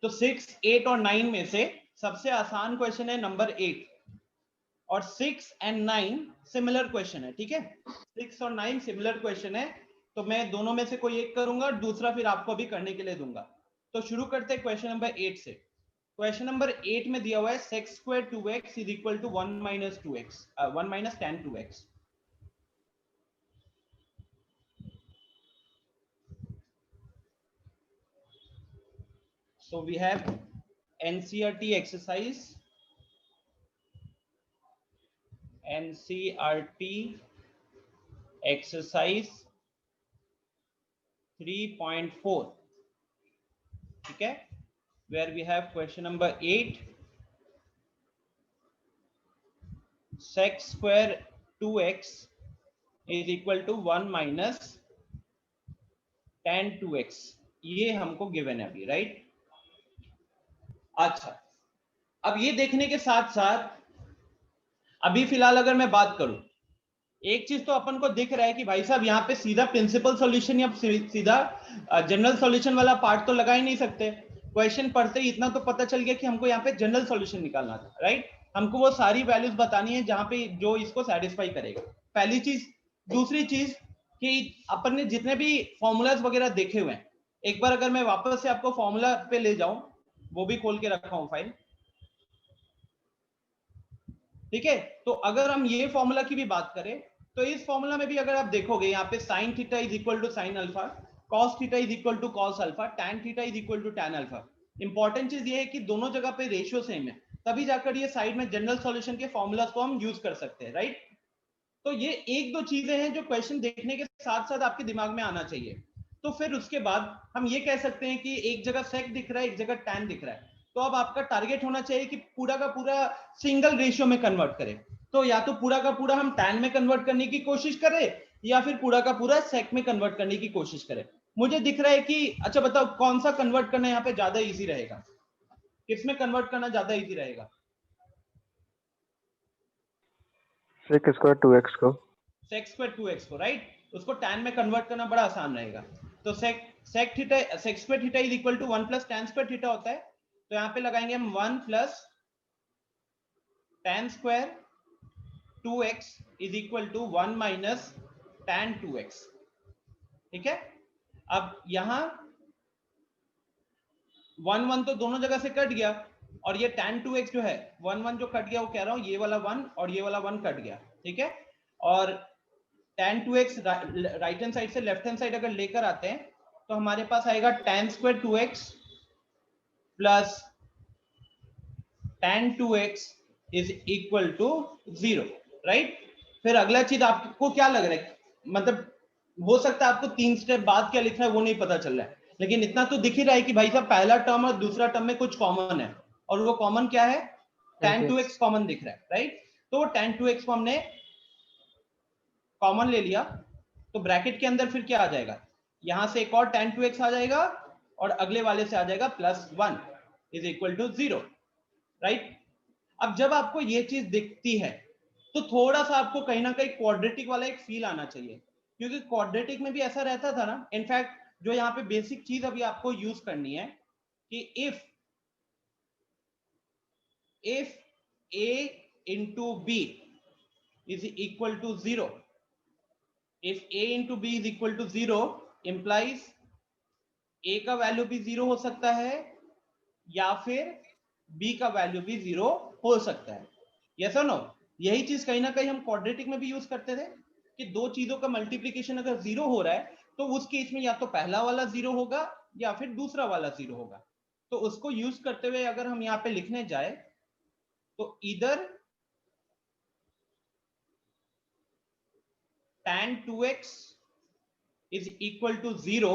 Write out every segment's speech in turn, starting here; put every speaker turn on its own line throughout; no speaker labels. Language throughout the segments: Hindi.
तो 6, 8 और 9 में से सबसे आसान क्वेश्चन है नंबर 8, और 6 एंड 9 सिमिलर क्वेश्चन है, ठीक है। 6 और 9 सिमिलर क्वेश्चन है, तो मैं दोनों में से कोई एक करूंगा, दूसरा फिर आपको भी करने के लिए दूंगा। तो शुरू करते हैं क्वेश्चन नंबर 8 से। क्वेश्चन नंबर 8 में दिया हुआ है sec square 2x is equal to 1 minus 2x 1 minus tan 2x। So we have NCERT exercise, exercise 3.4, ठीक है, where we have question number 8, sec square 2x is equal to 1 minus tan 2x, ये हमको गिवन है अभी, राइट। अच्छा, अब ये देखने के साथ साथ अभी फिलहाल अगर मैं बात करूं, एक चीज तो अपन को दिख रहा है कि भाई साहब यहाँ पे सीधा प्रिंसिपल सॉल्यूशन या सीधा जनरल सॉल्यूशन वाला पार्ट तो लगा ही नहीं सकते। क्वेश्चन पढ़ते ही इतना तो पता चल गया कि हमको यहाँ पे जनरल सॉल्यूशन निकालना था, राइट। हमको वो सारी वैल्यूज बतानी है जहां पे जो इसको सेटिस्फाई करेगा, पहली चीज। दूसरी चीज कि अपन ने जितने भी फॉर्मूलाज वगैरह देखे हुए हैं, एक बार अगर मैं वापस से आपको फॉर्मूला पे ले जाऊं, वो भी खोल के रखा हूं फाइल, ठीक है। तो अगर हम ये फॉर्मूला की भी बात करें, तो इस फॉर्मूला में भी अगर आप देखोगे यहाँ पे sin theta is equal to sin alpha, cos theta is equal to cos alpha, tan theta is equal to tan alpha. Important चीज ये है कि दोनों जगह पे रेशियो सेम है, तभी जाकर ये साइड में जनरल सॉल्यूशन के फॉर्मूलाज को हम यूज कर सकते हैं, राइट। तो ये एक दो चीजें हैं जो क्वेश्चन देखने के साथ साथ आपके दिमाग में आना चाहिए। तो फिर उसके बाद हम ये कह सकते हैं कि एक जगह सेक दिख रहा है, एक जगह टैन दिख रहा है, तो अब आपका टारगेट होना चाहिए कि पूरा का पूरा सिंगल रेशियो में कन्वर्ट करें। तो या तो पूरा का पूरा हम टैन में कन्वर्ट करने की कोशिश करें, या फिर पूरा का पूरा सेक में कन्वर्ट करने की कोशिश करें। मुझे दिख रहा है कि अच्छा बताओ कौन सा कन्वर्ट करना यहाँ पे ज्यादा इजी रहेगा, किसमें कन्वर्ट करना ज्यादा इजी रहेगा?
sec square 2x को,
sec square 2x को, राइट। उसको tan में कन्वर्ट करना बड़ा आसान रहेगा। तो sec theta sec square theta is equal to 1 plus tan square theta होता है, तो यहाँ पे लगाएंगे हम 1 plus tan square 2x is equal to 1 minus tan 2x, ठीक है। अब यहाँ 1 1 तो दोनों जगह से कट गया, और ये tan 2x जो है 1 1 जो कट गया, वो कह रहा हूं ये वाला 1 और ये वाला 1 कट गया, ठीक है। और tan 2x right hand side से लेफ्ट हैंड साइड अगर लेकर आते हैं, तो हमारे पास आएगा tan square 2x plus tan 2x is equal to 0, right. फिर अगला चीज आपको क्या लग रहा है, मतलब हो सकता है आपको 3 स्टेप बाद क्या लिखना है वो नहीं पता चल रहा है, लेकिन इतना तो दिख ही रहा है कि भाई साहब पहला टर्म और दूसरा टर्म में कुछ कॉमन है, और वो कॉमन क्या है? tan 2x कॉमन दिख रहा है, राइट। तो tan 2x को हमने कॉमन ले लिया, तो ब्रैकेट के अंदर फिर क्या आ जाएगा, यहां से एक और tan 2x आ जाएगा, और अगले वाले से आ जाएगा plus 1 is equal to 0, right. अब जब आपको ये चीज दिखती है, तो थोड़ा सा आपको कहीं ना कहीं क्वाड्रेटिक वाला एक फील आना चाहिए, क्योंकि क्वाड्रेटिक में भी ऐसा रहता था ना। इनफैक्ट जो यहाँ पे बेसिक चीज अभी आपको यूज करनी है कि if a into b is equal to 0, if a into b is equal to 0 implies a का वैल्यू भी 0 हो सकता है, या फिर b का वैल्यू भी 0 हो सकता है। यस और नो? यही चीज कहीं ना कहीं हम क्वाड्रेटिक में भी यूज करते थे कि दो चीजों का मल्टीप्लीकेशन अगर 0 हो रहा है, तो उस केस में या तो पहला वाला 0 होगा या फिर दूसरा वाला 0 होगा। तो उसको यूज करते हुए अगर हम यहाँ पे लिखने जाए, तो इधर tan 2x is equal to 0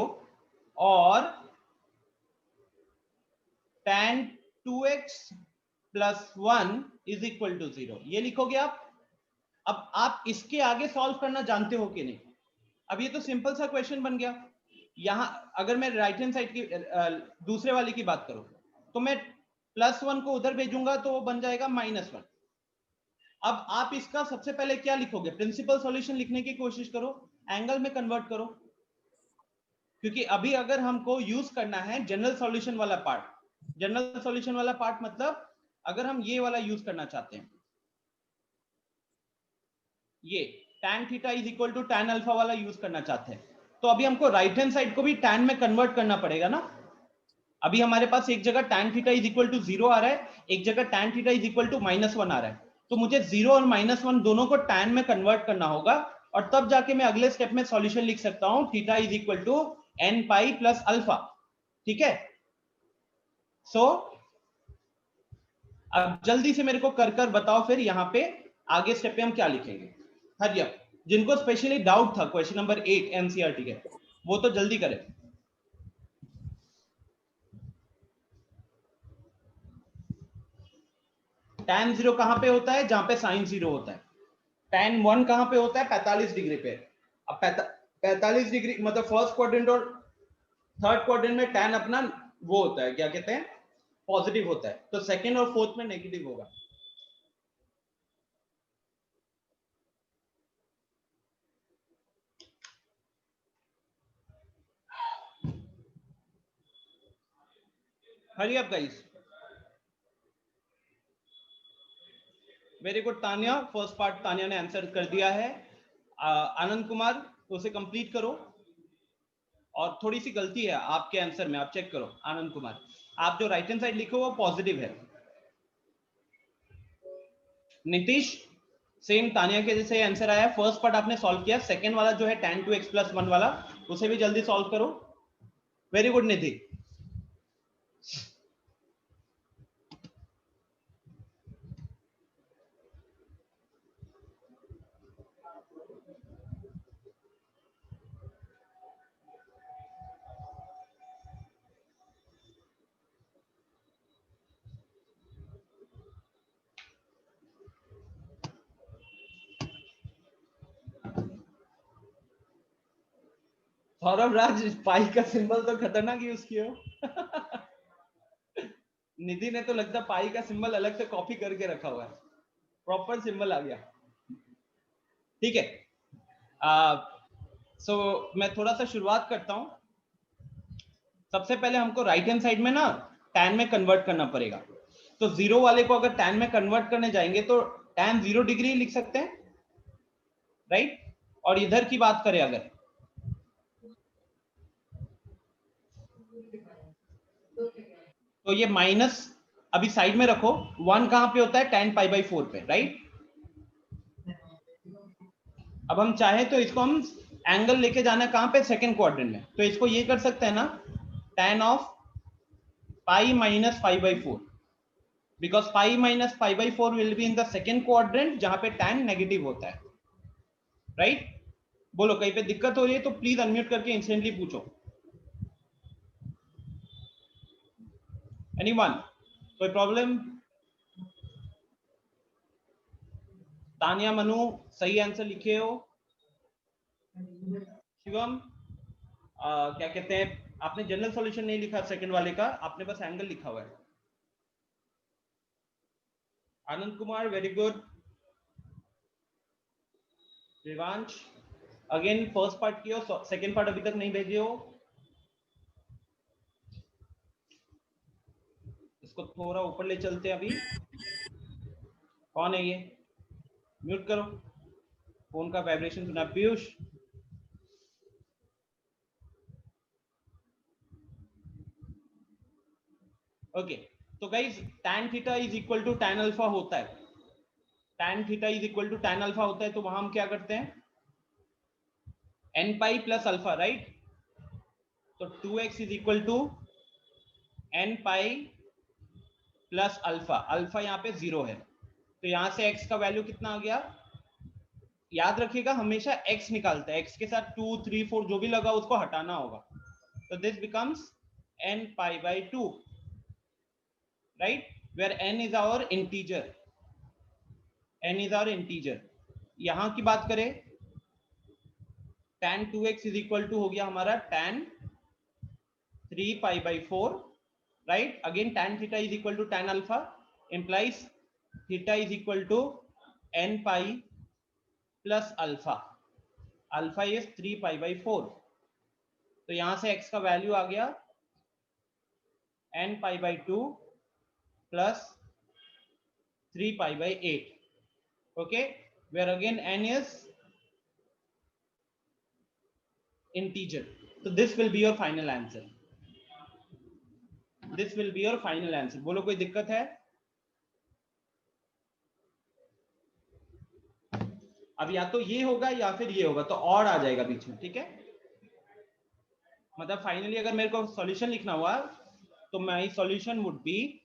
और tan 2x plus 1 is equal to 0, ये लिखोगे आप। अब आप इसके आगे सॉल्व करना जानते हो कि नहीं? अब ये तो सिंपल सा क्वेश्चन बन गया। यहां अगर मैं राइट हैंड साइड की दूसरे वाले की बात करूं, तो मैं +1 को उधर भेजूंगा तो वो बन जाएगा -1। अब आप इसका सबसे पहले क्या लिखोगे? प्रिंसिपल सॉल्यूशन लिखने की कोशिश करो, एंगल में कन्वर्ट करो, क्योंकि अभी अगर हमको यूज करना है जनरल सॉल्यूशन वाला पार्ट, जनरल सॉल्यूशन वाला पार्ट मतलब अगर हम ये वाला यूज करना चाहते हैं, ये tan theta is equal to tan alpha वाला यूज करना चाहते हैं, तो अभी हमको राइट हैंड साइड को भी tan में कन्वर्ट करना पड़ेगा ना। अभी हमारे पास एक जगह tan theta is equal to 0 आ रहा है, एक जगह tan theta is equal to -1 आ रहा है, तो मुझे 0 और -1 दोनों को tan में कन्वर्ट करना होगा, और तब जाके मैं अगले स्टेप में सॉल्यूशन लिख सकता हूं theta is equal to n pi plus alpha. ठीक है, सो अब जल्दी से मेरे को कर कर बताओ फिर यहाँ पे आगे स्टेप पे हम क्या लिखेंगे। हरी अप, जिनको स्पेशली डाउट था क्वेश्चन नंबर 8 एनसीईआरटी के, वो तो जल्दी करें। tan 0 कहां पे होता है, जहां पे sin 0 होता है। tan 1 कहां पे होता है, 45 डिग्री पे। अब 45 डिग्री मतलब फर्स्ट क्वाड्रेंट और थर्ड क्वाड्रेंट में tan अपना वो होता है, क्या कहते हैं, पॉजिटिव होता है, तो सेकंड और फोर्थ में नेगेटिव होगा। Hurry up guys, very good Tania, first part Tania ने आंसर कर दिया है। आनंद कुमार उसे कंप्लीट करो, और थोड़ी सी गलती है आपके आंसर में, आप चेक करो। आनंद कुमार, आप जो राइट हैंड साइड लिखो वो पॉजिटिव है। नीतीश, सेम तानिया के जैसे आंसर आया, फर्स्ट पार्ट आपने सॉल्व किया, सेकंड वाला जो है tan 2x + 1 वाला, उसे भी जल्दी सॉल्व करो। वेरी गुड निधि। सौरभ राज, पाई का सिंबल तो खतरनाक यूज किए हो। निधि ने तो लगता पाई का सिंबल अलग से कॉपी करके रखा हुआ है, प्रॉपर सिंबल आ गया। ठीक है, सो मैं थोड़ा सा शुरुआत करता हूं। सबसे पहले हमको राइट हैंड साइड में ना tan में कन्वर्ट करना पड़ेगा, तो 0 वाले को अगर tan में कन्वर्ट करने जाएंगे तो tan 0 डिग्री लिख सकते हैं, राइट। और इधर की बात करें अगर, तो ये माइनस अभी साइड में रखो, 1 कहां पे होता है, tan π/4 पे, राइट। अब हम चाहे तो इसको हम एंगल लेके जाना है कहां पे, सेकंड क्वाड्रेंट में, तो इसको ये कर सकते हैं ना, tan of pi minus π/4, because pi minus π/4 will be in the second quadrant जहां पे tan नेगेटिव होता है, राइट। बोलो कहीं पे दिक्कत हो रही है तो प्लीज अनम्यूट करके इंस्टेंटली पूछो। एनीवन, कोई प्रॉब्लम? तानिया, मनु, सही आंसर लिखे हो। शिवम, क्या कहते हैं, आपने जनरल सॉल्यूशन नहीं लिखा सेकंड वाले का, आपने बस एंगल लिखा हुआ है। Anand Kumar, very good. Rivansh, again first part की हो, सेकंड पार्ट अभी तक नहीं भेजे हो, इसको थोड़ा ऊपर ले चलते हैं अभी। कौन है ये, म्यूट करो, फोन का वाइब्रेशन सुना। पीयूष, ओके, तो guys tan theta is equal to tan alpha होता है, tan theta is equal to tan alpha होता है, तो वहां हम क्या करते हैं, n pi plus alpha, right. तो 2x is equal to n pi plus alpha, alpha यहाँ पे 0 है, तो यहां से x का वैल्यू कितना आ गया, याद रखिएगा हमेशा x निकालता है, x के साथ 2 3 4 जो भी लगा उसको हटाना होगा, तो this becomes n π/2, right, where n is our integer, n is our integer. यहां की बात करें, tan 2x is equal to हो गया हमारा tan 3 π/4, right. Again tan theta is equal to tan alpha, implies theta is equal to n pi plus alpha, alpha is 3 π/4, तो यहां से x का वैल्यू आ गया n pi by 2 plus 3 pi by 8. Okay, where again n is integer. So this will be your final answer. This will be your final answer. बोलो कोई दिक्कत है? अब या तो ये होगा या फिर ये होगा, तो और आ जाएगा बीच में, ठीक है? मतलब फाइनली अगर मेरे को सॉल्यूशन लिखना हुआ तो माय सॉल्यूशन वुड बी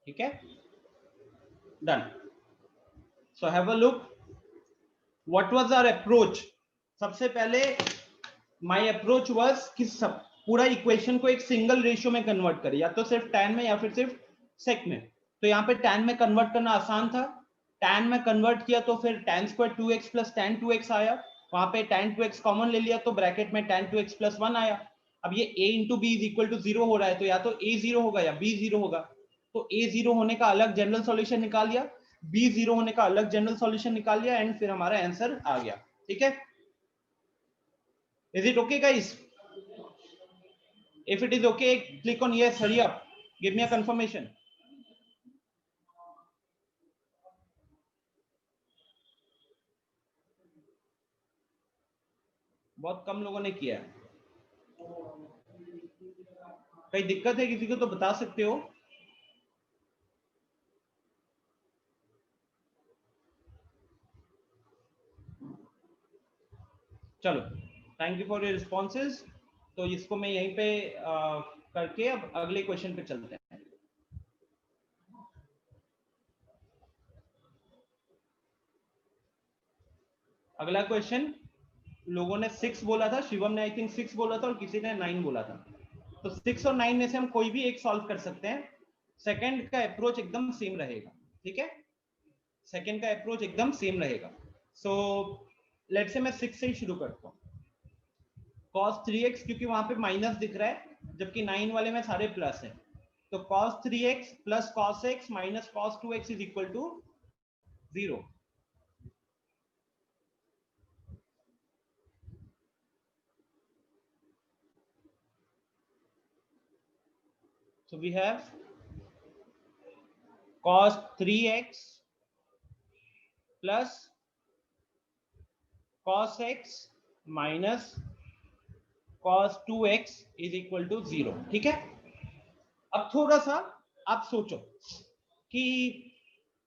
ठीक है, done. So have a look what was our approach. सबसे पहले माय अप्रोच वाज कि सब पूरा इक्वेशन को एक सिंगल रेशियो में कन्वर्ट करें, या तो सिर्फ tan में या फिर सिर्फ sec में. तो यहाँ पे tan में कन्वर्ट करना आसान था. tan में कन्वर्ट किया तो फिर tan square 2x plus tan 2x आया. वहां पे tan 2x कॉमन ले लिया तो ब्रैकेट में tan 2x प्लस 1 आया. अब ये a इंटू बी इज इक्वल टू 0 हो रहा है, तो या तो a 0 होगा या b 0 होगा. तो a 0 होने का अलग जनरल सॉल्यूशन निकाल लिया, b 0 होने का अलग जनरल सॉल्यूशन निकाल लिया, एंड फिर हमारा आंसर आ गया. ठीक है, is it okay guys? If it is okay, click on yes, hurry up, give me a confirmation. बहुत कम लोगों ने किया है. कोई दिक्कत है किसी को तो बता सकते हो. चलो, thank you for your responses. तो इसको मैं यहीं पे करके अब अगले क्वेश्चन पे चलते हैं. अगला क्वेश्चन लोगों ने 6 बोला था, शिवम ने आई थिंक 6 बोला था और किसी ने 9 बोला था. तो 6 और 9 में से हम कोई भी एक सॉल्व कर सकते हैं. सेकंड का अप्रोच एकदम सेम रहेगा. ठीक है, सेकंड का अप्रोच एकदम सेम रहेगा. सो लेट्स से मैं 6 से ही शुरू करता हूँ. cos 3x, क्योंकि वहां पे माइनस दिख रहा है जबकि 9 वाले में सारे प्लस हैं. तो cos 3x plus cos x minus cos 2x is equal to 0. So we have cos 3x plus cos x minus cos 2x is equal to 0. ठीक है, अब थोड़ा सा आप सोचो कि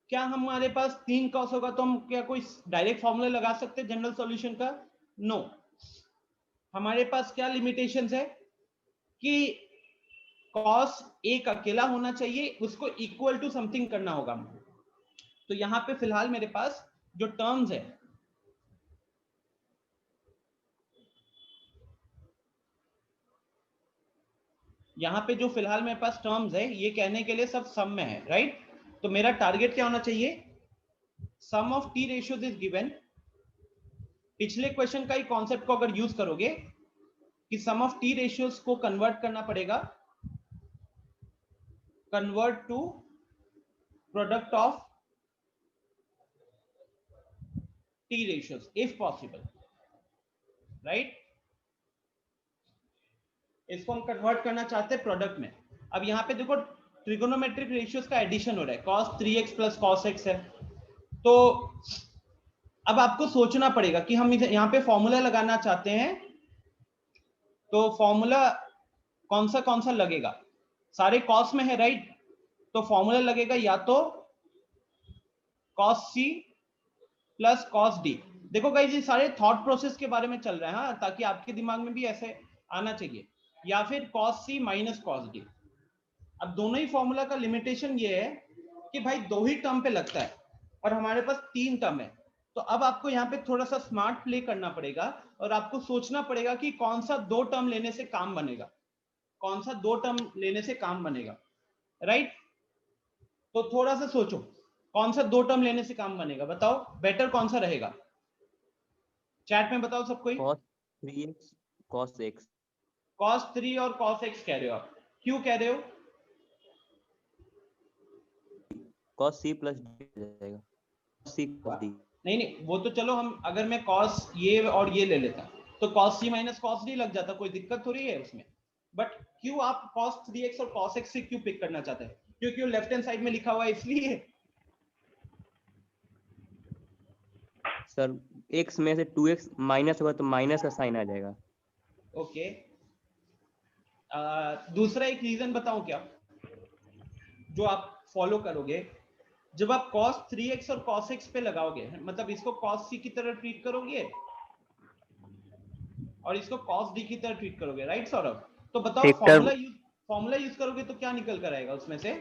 क्या हमारे पास 3 cos होगा तो हम क्या कोई डायरेक्ट फॉर्मूला लगा सकते हैं जनरल सॉल्यूशन का? नो. हमारे पास क्या लिमिटेशंस है कि cos एक अकेला होना चाहिए, उसको इक्वल टू समथिंग करना होगा. तो यहां पे फिलहाल मेरे पास जो टर्म्स है, यहां पे जो फिलहाल मेरे पास टर्म्स है, ये कहने के लिए सब सम में है, राइट? तो मेरा टारगेट क्या होना चाहिए? Sum of T ratios is given. पिछले क्वेश्चन का ही कॉन्सेप्ट को अगर यूज करोगे कि सम ऑफ टी रेशियोज को कन्वर्ट करना पड़ेगा, convert to product of T ratios if possible, right? इसको हम कन्वर्ट करना चाहते हैं प्रोडक्ट में. अब यहाँ पे देखो ट्रिगोनोमेट्रिक रेशियोज का एडिशन हो रहा है, cos 3x plus cos x है. तो अब आपको सोचना पड़ेगा कि हम यहाँ पे फॉर्मूला लगाना चाहते हैं, तो फॉर्मूला कौन सा लगेगा? सारे cos में है, राइट? तो फॉर्मूला लगेगा या तो cos c plus cos d. देखो गाइस, ये सारे थॉट प्रोसेस के बारे में चल रहा है, हाँ, ताकि आपके दिमाग में भी ऐसे आना चाहिए. या फिर cos c minus cos d. अब दोनों ही फॉर्मूला का लिमिटेशन ये है कि भाई 2 ही टर्म पे लगता है और हमारे पास 3 टर्म है. तो अब आपको यहाँ पे थोड़ा सा स्मार्ट प्ले करना पड़ेगा और आपको सोचना पड़ेगा कि कौन सा 2 टर्म लेने से काम बनेगा, कौन सा 2 टर्म लेने से काम बनेगा, राइट? तो थोड़ा सा सोचो कौन सा 2 टर्म लेने से काम बनेगा, बताओ बेटर कौन सा रहेगा? चैट में बताओ सब कोई.
cos 3x cos x,
cos 3 और cos x कह रहे हो आप, क्यों कह रहे हो?
cos c plus d हो जाएगा, c plus d।
नहीं नहीं, वो तो चलो हम, अगर मैं cos ये और ये ले लेता तो cos c minus cos d लग जाता, कोई दिक्कत थोड़ी है उसमें। बट क्यों आप cos 3x और cos x से क्यों पिक करना चाहते हैं? क्योंकि वो लेफ्ट हैंड साइड में लिखा हुआ है इसलिए।
सर x में से 2x माइनस होगा तो माइनस का साइन आ जाएगा।
ओके, दूसरा एक रीजन बताऊं क्या जो आप फॉलो करोगे? जब आप cos 3x और cos x पे लगाओगे, मतलब इसको cos c की तरह ट्रीट करोगे और इसको cos d की तरह ट्रीट करोगे, राइट सौरभ? तो बताओ
एक टर्म
फॉर्मूला यूज करोगे तो क्या निकल कर आएगा उसमें से?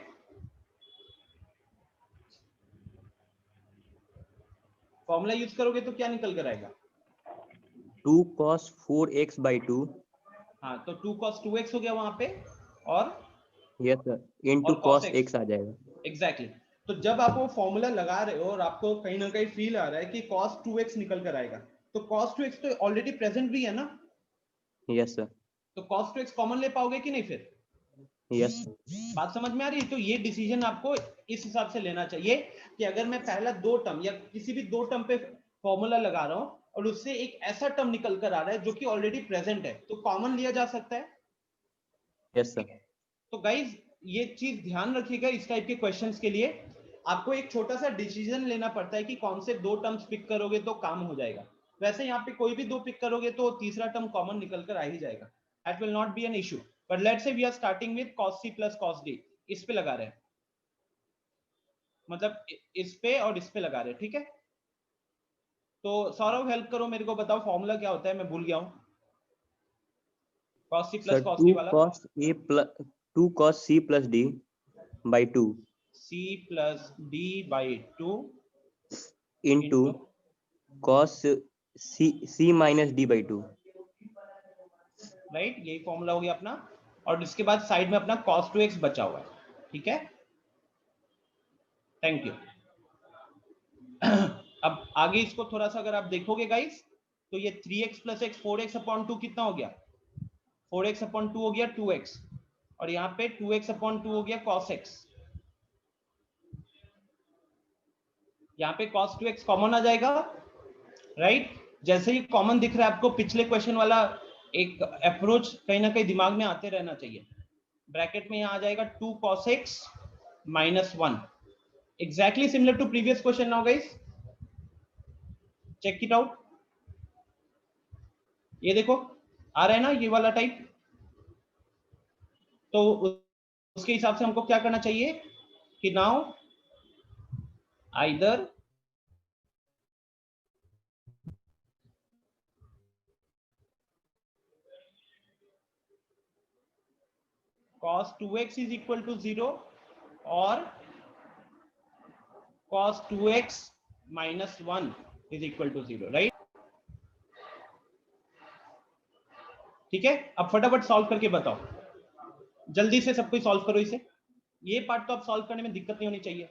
फॉर्मूला यूज करोगे तो क्या निकल कर आएगा?
2 cos 4x by 2।
हाँ, तो 2 cos 2x हो गया वहां पे, और
यस सर, इनटू
और
cos x आ जाएगा।
एग्जैक्टली। तो जब आप वो फॉर्मूला लगा रहे हो और आपको कहीं ना कहीं फील आ रहा है कि cos 2x निकल कर आएगा, तो cos 2x तो ऑलरेडी प्रेजेंट भी है ना,
यस सर।
तो cos 2x कॉमन ले पाओगे कि नहीं फिर?
यस।
बात समझ में आ रही है? तो ये डिसीजन आपको इस हिसाब से लेना चाहिए कि अगर मैं पहला दो टर्म या किसी भी दो टर्म पे फॉर्मूला लगा रहा हूं और उससे एक ऐसा टर्म निकल कर आ रहा है जो कि ऑलरेडी प्रेजेंट है, तो कॉमन लिया जा सकता है।
Yes sir.
तो गाइज ये चीज ध्यान रखिएगा, इस टाइप के क्वेश्चंस के लिए आपको एक छोटा सा डिसीजन लेना पड़ता है कि कौन से दो टर्म्स पिक करोगे तो काम हो जाएगा। वैसे यहाँ पे कोई भी दो पिक करोगे तो तीसरा टर्म कॉमन निकल कर आ ही जाएगा, that will not be an issue. But let's say we are starting with cos c plus cos d, इस पे लगा रहे हैं, मतलब इस पे और इस पे लगा रहे हैं, ठीक है? तो सौरभ हेल्प करो मेरे को, बताओ फॉर्मूला क्या होता है, मैं भूल गया हूँ। cos c plus
sir
cos d वाला
2 cos c plus d by 2
c plus d by 2
into cos c minus d by 2।
Right, यही फॉर्मूला हो गया अपना, और इसके बाद साइड में अपना cos 2x बचा हुआ है, ठीक है? Thank you. अब आगे इसको थोड़ा सा अगर आप देखोगे गाइस, तो ये 3x plus x 4x upon 2 कितना हो गया? 4x upon 2 हो गया 2x, और यहाँ पे 2x upon 2 हो गया cos x। यहाँ पे cos 2x कॉमन आ जाएगा, राइट? जैसे ही कॉमन दिख रहा है आपको, पिछले क्वेश्चन वाला एक अप्रोच कहीं ना कहीं दिमाग में आते रहना चाहिए। ब्रैकेट में यहाँ आ जाएगा 2 cos x minus 1, exactly similar to previous question now guys, check it out। ये देखो आ रहा है ना ये वाला टाइप। तो उसके हिसाब से हमको क्या करना चाहिए कि now either cos 2x is equal to 0 और cos 2x minus 1 is equal to 0, right? ठीक है, अब फटाफट सॉल्व करके बताओ, जल्दी से सब कुछ सॉल्व करो इसे। ये पार्ट तो आप सॉल्व करने में दिक्कत नहीं होनी चाहिए।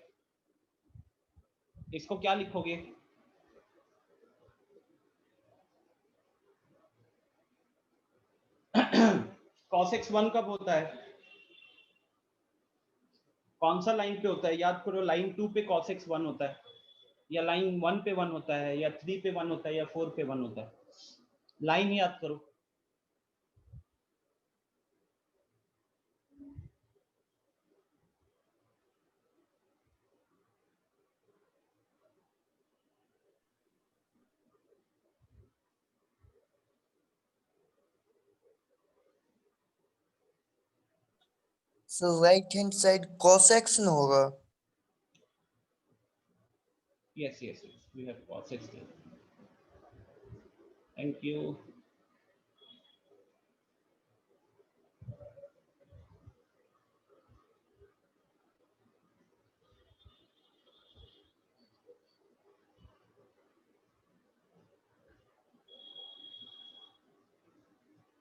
इसको क्या लिखोगे? cos x 1 कब होता है? कौन सा लाइन पे होता है? याद करो, लाइन 2 पे cos x 1 होता है, या लाइन 1 पे 1 होता है, या 3 पे 1 होता है, या 4 पे 1 होता है? लाइन ही याद करो।
So right hand side cos x न होगा?
Yes, yes, yes, we have cos x there. Thank you.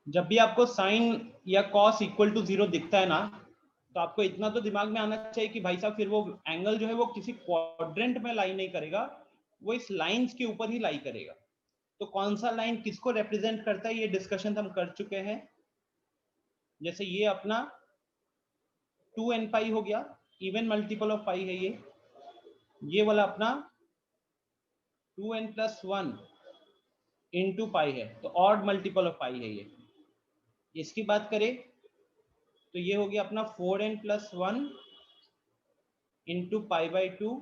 जब भी आपको साइन या कॉस इक्वल टू 0 दिखता है ना, तो आपको इतना तो दिमाग में आना चाहिए कि भाई साहब फिर वो एंगल जो है वो किसी क्वाड्रेंट में लाई नहीं करेगा, वो इस लाइंस के ऊपर ही लाई करेगा। तो कौन सा लाइन किसको रिप्रेजेंट करता है ये डिस्कशन हम कर चुके हैं। जैसे ये अपना 2n पाई हो गया, इवन मल्टीपल ऑफ पाई है ये वाला अपना 2n प्लस 1 इंटू पाई है, तो ऑड मल्टीपल ऑफ पाई है ये। इसकी बात करें तो ये हो गया अपना 4n plus 1 into pi by 2,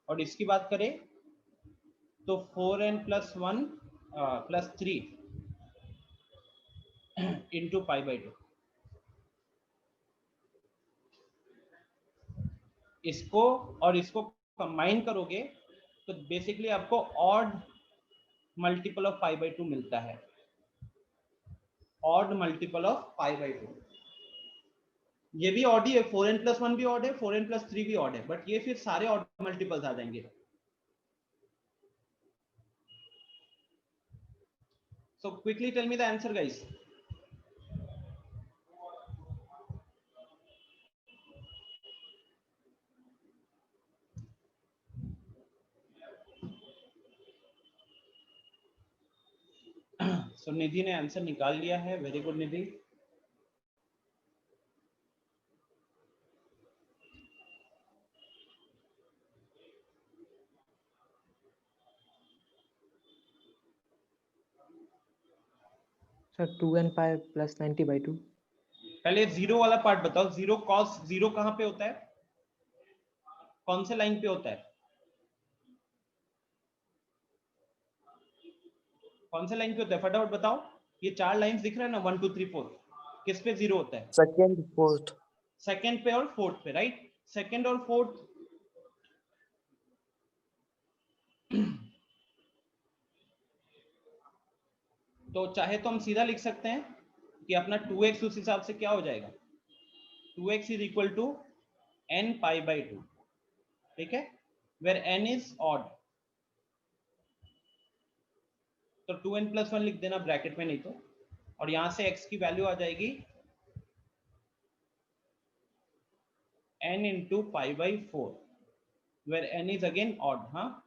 और इसकी बात करें तो 4n plus 1 plus 3 into pi by 2। इसको और इसको कंबाइन करोगे तो बेसिकली आपको odd multiple of pi by 2 मिलता है, odd multiple of pi by 2। ये भी ऑड ही है, 4n प्लस 1 भी ऑड है, 4n प्लस 3 भी ऑड है, बट ये फिर सारे ऑड मल्टीपल्स आ जाएंगे। So quickly tell me the answer, guys. So निधि ने आंसर निकाल लिया है, very good Nidhi.
Sir 2n pi plus 90/2।
पहले जीरो वाला पार्ट बताओ, जीरो कॉस जीरो कहाँ पे होता है, कौन से लाइन पे होता है, कौन से लाइन पे होता है, फटाफट बताओ। ये 4 लाइंस दिख रहा है ना, 1 2 3 4, किस पे जीरो होता है?
Second, fourth.
सेकंड पे और फोर्थ पे, राइट। सेकंड और फोर्थ तो चाहे तो हम सीधा लिख सकते हैं कि अपना 2x उस हिसाब से क्या हो जाएगा, 2x is equal to n pi by 2, ठीक है, वेर n इज ऑड। तो 2n प्लस 1 लिख देना ब्रैकेट में, नहीं तो, और यहां से x की वैल्यू आ जाएगी n into pi by 4, where n is again odd. हाँ,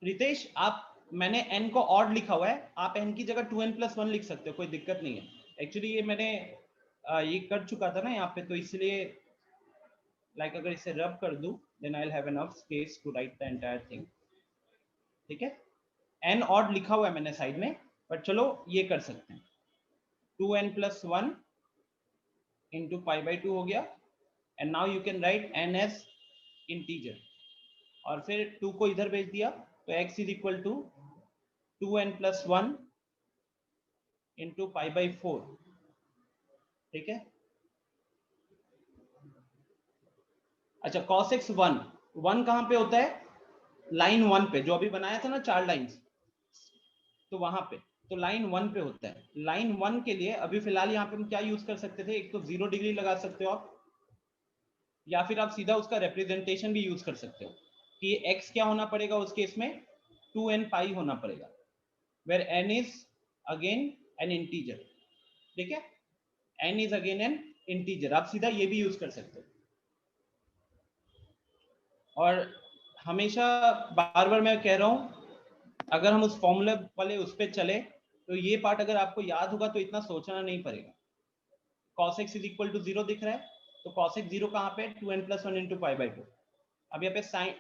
रितेश आप, मैंने n को ऑड लिखा हुआ है, आप n की जगह 2n प्लस 1 लिख सकते हो, कोई दिक्कत नहीं है। एक्चुअली ये मैंने ये कर चुका था ना यहाँ पे, तो इसलिए लाइक अगर इसे रब कर दूं then I will have enough space to write the entire thing, ठीक है। n ऑड लिखा हुआ है मैंने साइड में, बट चलो ये कर सकते हैं, 2n plus 1 into pi by 2 हो गया, and now you can write n as integer, और फिर 2 को इधर भेज दिया तो x is equal to 2n plus 1 into pi by 4, ठीक है। अच्छा, cos x 1 कहां पे होता है, लाइन 1 पे, जो अभी बनाया था ना 4 लाइंस, तो वहां पे, तो लाइन 1 पे होता है। लाइन 1 के लिए अभी फिलहाल यहाँ पे हम क्या यूज कर सकते थे, एक तो 0 डिग्री लगा सकते हो आप, या फिर आप सीधा उसका रिप्रेजेंटेशन भी यूज कर सकते हो कि x क्या होना पड़ेगा उस केस में, 2n पाई होना पड़ेगा, where n is again an integer, ठीक है, n is again an integer, आप सीधा ये भी यूज कर सकते हो। और हमेशा बार बार मैं कह रहा हूं, अगर हम उस फॉर्मूले वाले उस पे चले तो ये पार्ट अगर आपको याद होगा तो इतना सोचना नहीं पड़ेगा। cos x is equal to 0 दिख रहा है, तो cos x 0 कहां पे, 2n plus 1 into pi by 2। अब यहाँ पे sine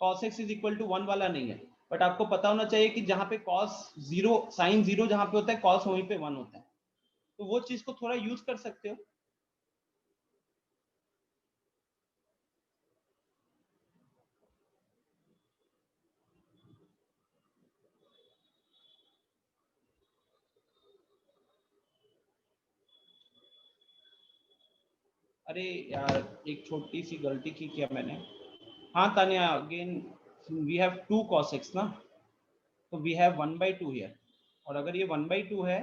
cos x is equal to 1 वाला नहीं है, बट आपको पता होना चाहिए कि जहां पे cos 0 साइन 0 जहां पे होता है, cos वहीं पे 1 होता है, तो वो चीज को थोड़ा यूज कर सकते हो। अरे यार, एक छोटी सी गलती की क्या मैंने। हाँ Tania, again we have 2 cos x ना, तो वी हैव 1/2 हियर, और अगर ये 1/2 है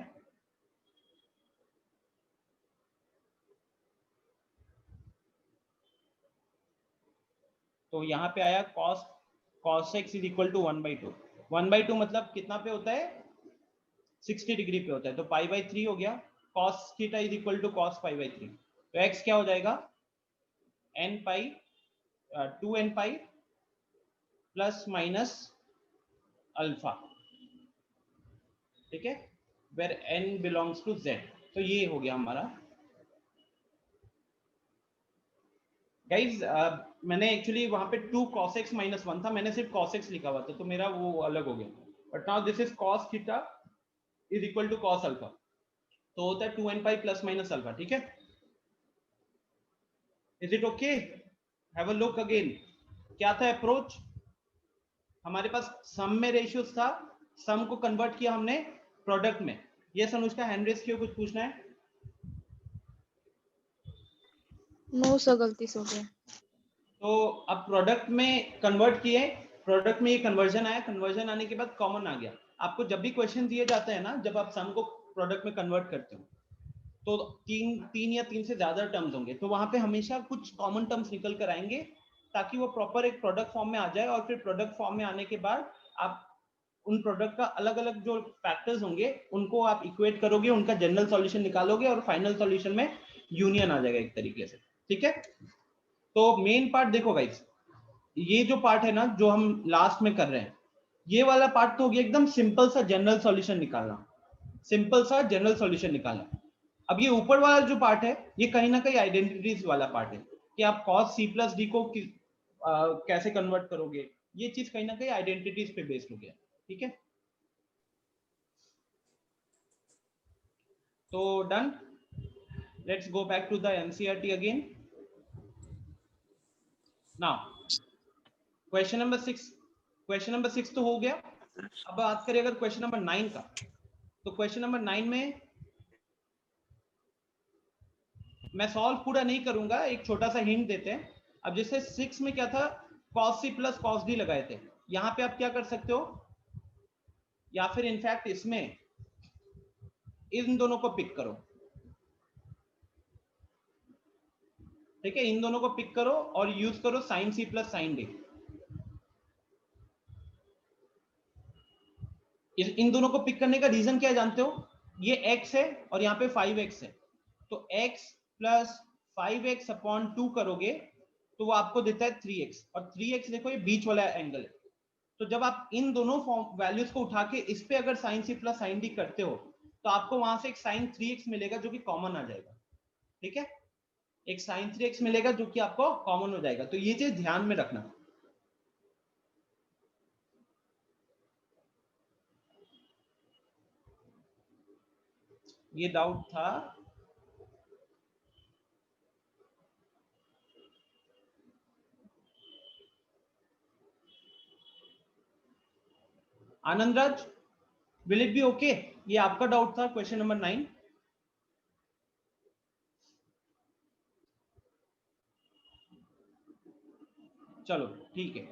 तो यहाँ पे आया cos x is equal to 1/2। 1/2 मतलब कितना पे होता है, 60 डिग्री पे होता है, तो पाई बाई 3 हो गया, cos theta is equal to cos pi by 3। तो x क्या हो जाएगा n pi 2n pi plus minus alpha, ठीक है, where n belongs to z। तो ये हो गया हमारा गाइज। मैंने एक्चुअली वहां पे 2 cos x माइनस 1 था, मैंने सिर्फ cos x लिखा हुआ था तो मेरा वो अलग हो गया, but now this is cos theta is equal to cos alpha, तो होता है 2n pi plus minus alpha, ठीक है। Is it okay? Have a look again. क्या था अप्रोच? हमारे पास सम में रेशियोज था, सम को कन्वर्ट किया हमने प्रोडक्ट में। ये अनुष्का हैंड रेज किया, कुछ पूछना है?
नो सर, गलती से हो गया।
तो अब प्रोडक्ट में कन्वर्ट किए, प्रोडक्ट में ये कन्वर्जन आया, कन्वर्जन आने के बाद कॉमन आ गया। आपको जब भी क्वेश्चन दिए जाते हैं ना, जब आप सम को प्रोडक्ट में कन्वर्ट करते हो तो तीन या तीन से ज्यादा टर्म्स होंगे, तो वहां पे हमेशा कुछ कॉमन टर्म्स निकल कर आएंगे ताकि वो प्रॉपर एक प्रोडक्ट फॉर्म में आ जाए, और फिर प्रोडक्ट फॉर्म में आने के बाद आप उन प्रोडक्ट का अलग अलग जो फैक्टर्स होंगे उनको आप इक्वेट करोगे, उनका जनरल सॉल्यूशन निकालोगे और फाइनल सॉल्यूशन में यूनियन आ जाएगा एक तरीके से, ठीक है। तो मेन पार्ट देखो गाइस, ये जो पार्ट है ना जो हम लास्ट में कर रहे हैं, ये वाला पार्ट तो हो गया एकदम सिंपल सा जनरल सॉल्यूशन निकालना, सिंपल सा जनरल सॉल्यूशन निकालना। अब ये ऊपर वाला जो पार्ट है ये कहीं ना कहीं आइडेंटिटीज वाला पार्ट है कि आप cos c प्लस डी को कैसे कन्वर्ट करोगे, ये चीज कहीं ना कहीं आइडेंटिटीज पे बेस्ड हो गया, ठीक है। तो done, let's go back to the NCERT again. Now question number 6, question number 6 तो हो गया। अब बात करें अगर क्वेश्चन नंबर 9 का, तो क्वेश्चन नंबर 9 में मैं सॉल्व पूरा नहीं करूंगा, एक छोटा सा हिंट देते हैं। अब जैसे 6 में क्या था, cos c plus cos d लगाए थे, यहां पे आप क्या कर सकते हो, या फिर इनफैक्ट इसमें इन दोनों को पिक करो, ठीक है, इन दोनों को पिक करो और यूज करो sin c plus sin d। इन दोनों को पिक करने का रीजन क्या है जानते हो, ये x है और यहाँ पे 5x है, तो x प्लस 5x अपॉन 2 करोगे तो वो आपको देता है 3x, और 3x देखो ये बीच वाला एंगल है। तो जब आप इन दोनों वैल्यूज को उठा के इस पे अगर sin c plus sin d करते हो तो आपको वहां से एक sin 3x मिलेगा जो कि कॉमन आ जाएगा, ठीक है, एक sin 3x मिलेगा जो कि आपको कॉमन हो जाएगा। तो ये चीज ध्यान में रखना। ये डाउट था। Anand Raj, will it be okay? ये आपका डाउट था क्वेश्चन नंबर 9। चलो ठीक है,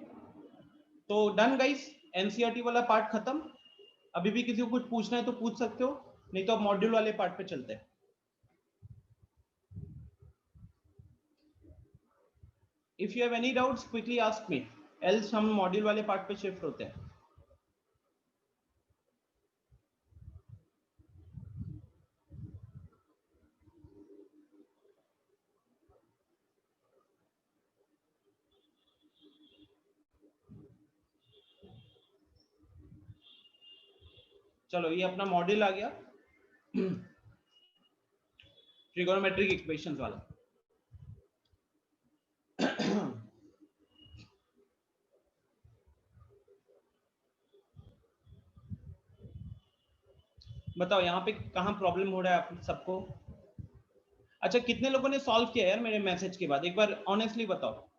तो डन गाइस, एनसीईआरटी वाला पार्ट खत्म। अभी भी किसी को कुछ पूछना है तो पूछ सकते हो, नहीं तो अब मॉड्यूल वाले पार्ट पे चलते हैं। If you have any doubts quickly ask me, else हम मॉड्यूल वाले पार्ट पे शिफ्ट होते हैं। चलो ये अपना मॉड्यूल आ गया ट्रिगोनोमेट्रिक इक्वेशंस वाला। बताओ यहाँ पे कहाँ प्रॉब्लम हो रहा है आप सबको? अच्छा, कितने लोगों ने सॉल्व किया यार मेरे मैसेज के बाद, एक बार ऑनेस्टली बताओ,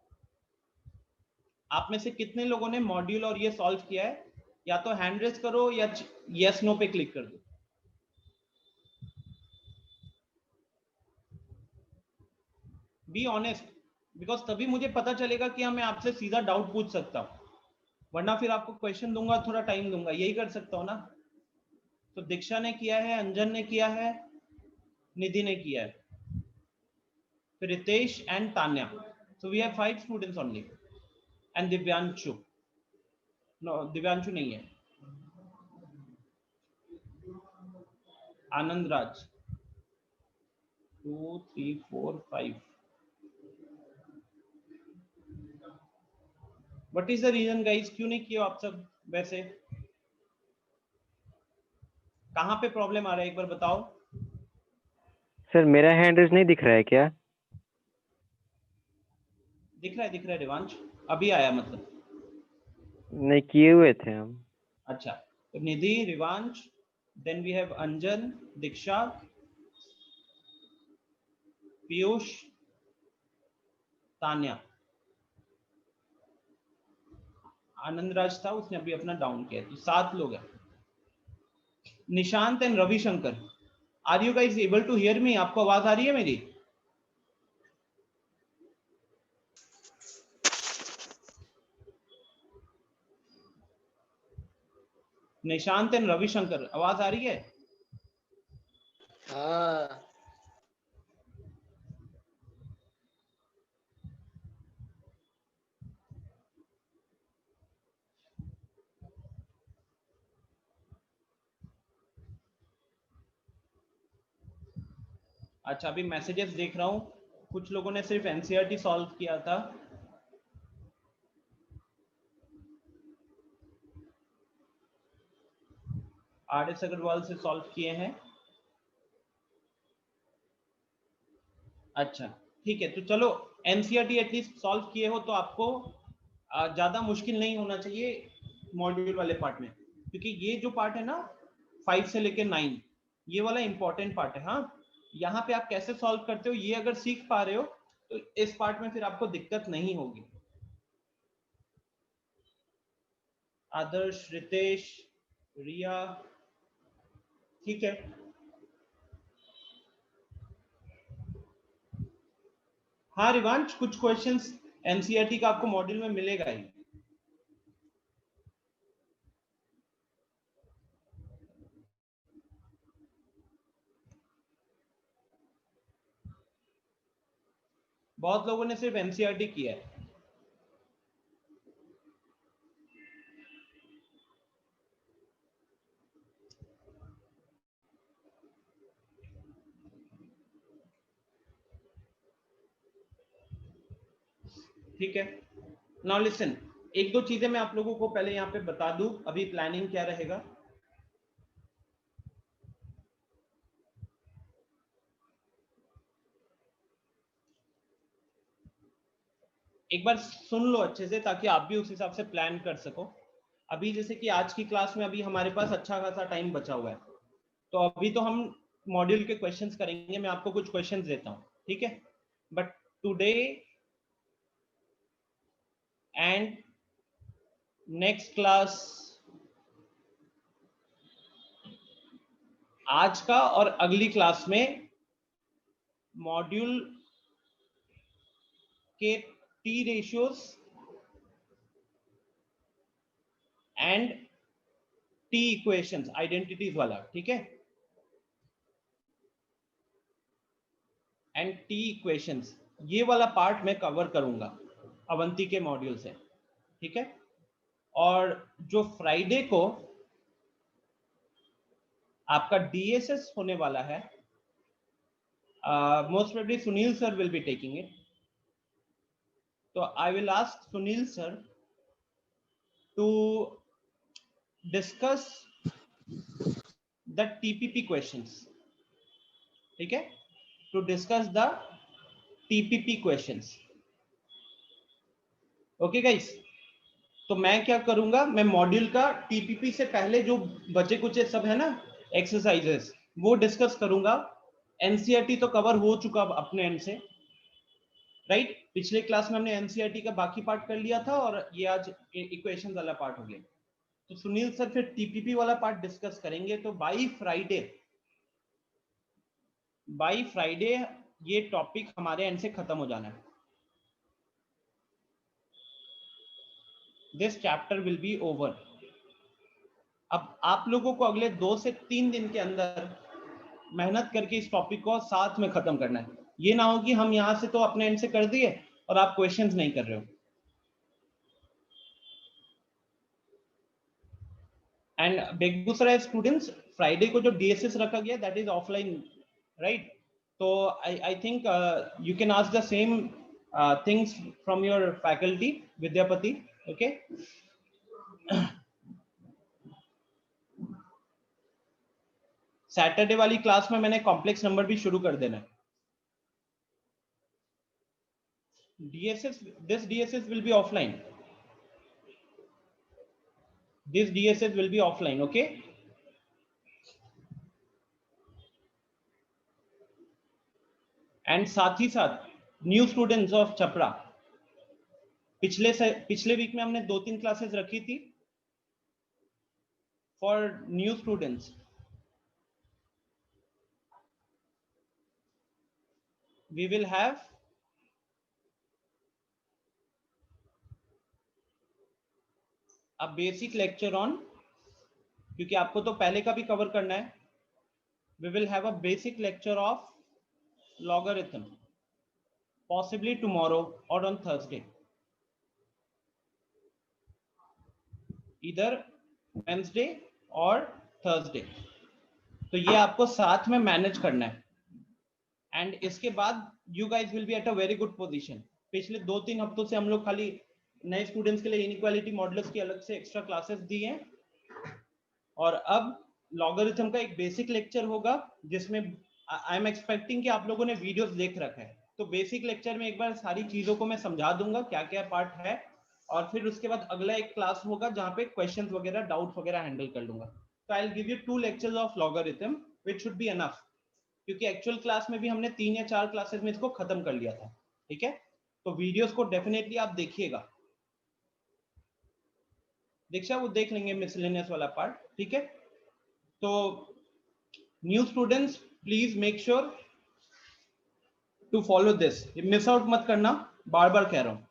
आप में से कितने लोगों ने मॉड्यूल और ये सॉल्व किया है? या तो हैंड रेज करो या यस नो पे क्लिक कर दो। बी ऑनेस्ट, बिकॉज तभी मुझे पता चलेगा कि मैं आपसे सीधा डाउट पूछ सकता हूँ, वरना फिर आपको क्वेश्चन दूंगा, थोड़ा टाइम दूंगा, यही कर सकता हूँ ना। तो दीक्षा ने किया है, अंजन ने किया है, निधि ने किया है, फिर Ritesh and Tanya. So we have 5 students only, and Divyanshu. No, Divyanshu नहीं है। Anand Raj, 2 3 4 5 what is the reason guys, क्यों नहीं किया आप सब? वैसे कहाँ पे प्रॉब्लम आ रहा है एक बार बताओ।
सर मेरा हैंड रेज नहीं दिख रहा है क्या?
दिख रहा है रिवांश, अभी आया मतलब।
नहीं, किए हुए थे हम।
अच्छा, तो निधि, रिवांश, देन वी हैव अंजन, दीक्षा, पीयूष, तान्या, आनंद राज था, उसने अभी अपना डाउन किया, तो 7 लोग हैं। Nishant and Ravishankar, are you guys able to hear me? आपको आवाज आ रही है मेरी? निशांत एंड रविशंकर, आवाज आ रही है?
हाँ।
अच्छा, अभी मैसेजेस देख रहा हूँ, कुछ लोगों ने सिर्फ एनसीईआरटी सॉल्व किया था। आर.एस. अग्रवाल से सॉल्व किए हैं। अच्छा ठीक है, तो चलो एनसीईआरटी एटलीस्ट सॉल्व किए हो तो आपको ज्यादा मुश्किल नहीं होना चाहिए मॉड्यूल वाले पार्ट में, क्योंकि ये जो पार्ट है ना 5 से लेकर 9, ये वाला इंपॉर्टेंट पार्ट है। हाँ, यहाँ पे आप कैसे सॉल्व करते हो ये अगर सीख पा रहे हो तो इस पार्ट में फिर आपको दिक्कत नहीं होगी। आदर्श, रितेश, रिया, ठीक है। हाँ रिवांश, कुछ क्वेश्चंस एनसीईआरटी का आपको मॉड्यूल में मिलेगा ही। बहुत लोगों ने सिर्फ एनसीईआरटी किया है। ठीक है, नाउ लिसन, एक दो चीजें मैं आप लोगों को पहले यहाँ पे बता दूं, अभी प्लानिंग क्या रहेगा। एक बार सुन लो अच्छे से ताकि आप भी उस हिसाब से प्लान कर सको। अभी जैसे कि आज की क्लास में अभी हमारे पास अच्छा खासा टाइम बचा हुआ है, तो अभी तो हम मॉड्यूल के क्वेश्चंस करेंगे, मैं आपको कुछ क्वेश्चंस देता हूँ, ठीक है। But today and next class, आज का और अगली क्लास में मॉड्यूल के T ratios and T equations, identities वाला, ठीक है, एंड टी इक्वेशंस, ये वाला पार्ट मैं कवर करूंगा अवंती के मॉड्यूल से, ठीक है। और जो फ्राइडे को आपका डीएसएस होने वाला है, most probably Sunil sir will be taking it, तो I will ask Sunil sir to discuss the TPP questions, ठीक है, to discuss the TPP questions. Okay guys, तो मैं क्या करूंगा, मैं मॉड्यूल का टीपीपी से पहले जो बचे कुचे सब है ना एक्सरसाइजेस, वो डिस्कस करूंगा। एनसीईआरटी तो कवर हो चुका अपने एंड से, राइट। पिछले क्लास में हमने एनसीईआरटी का बाकी पार्ट कर लिया था और ये आज इक्वेशंस वाला पार्ट हो गया। तो सुनील सर फिर टीपीपी वाला पार्ट डिस्कस करेंगे। तो बाय फ्राइडे ये टॉपिक हमारे एंड से खत्म हो जाना है। This chapter will be over. अब आप लोगों को अगले 2 से 3 दिन के अंदर मेहनत करके इस टॉपिक को साथ में खत्म करना है। ये ना हो कि हम यहां से तो अपने एंड से कर दिए और आप क्वेश्चंस नहीं कर रहे हो। एंड बेगूसराय स्टूडेंट्स, फ्राइडे को जो डीएसएस रखा गया दैट इज ऑफलाइन, राइट। तो I think you can ask the same things from your faculty Vidyapati. Okay. Saturday वाली क्लास में मैंने कॉम्प्लेक्स नंबर भी शुरू कर देना है. This DSS will be offline. This DSS will be offline. Okay. And साथ ही साथ न्यू स्टूडेंट्स ऑफ छपरा, पिछले वीक में हमने 2-3 क्लासेस रखी थी for new students. We will have a basic lecture on, क्योंकि आपको तो पहले का भी कवर करना है. We will have a basic lecture of logarithm, possibly tomorrow or on Thursday, either Wednesday or Thursday. तो ये आपको साथ में मैनेज करना है. एंड इसके बाद you guys will be at a very good position. पिछले 2-3 हफ्तों से हम लोग खाली नए स्टूडेंट्स के लिए इनइक्वालिटी मॉडल्स की अलग से एक्स्ट्रा क्लासेस दी हैं, और अब लॉगरिथम का एक बेसिक लेक्चर होगा जिसमें आई एम एक्सपेक्टिंग कि आप लोगों ने वीडियोस देख रखा है. तो बेसिक लेक्चर में एक बार सारी चीजों को मैं समझा दूंगा क्या क्या पार्ट है, और फिर उसके बाद अगला एक क्लास होगा जहां पे क्वेश्चंस वगैरह डाउट्स वगैरह हैंडल कर लूंगा. तो I will give you 2 lectures of logarithm which should be enough, क्योंकि एक्चुअल क्लास में भी हमने 3 या 4 क्लासेस में इसको खत्म कर लिया था. ठीक है, तो वीडियोस को डेफिनेटली आप देखिएगा. दीक्षा वो देख लेंगे मिसलेनियस वाला पार्ट. ठीक है, तो new students please make sure to follow this. Miss out मत करना, बार बार कह रहा हूं.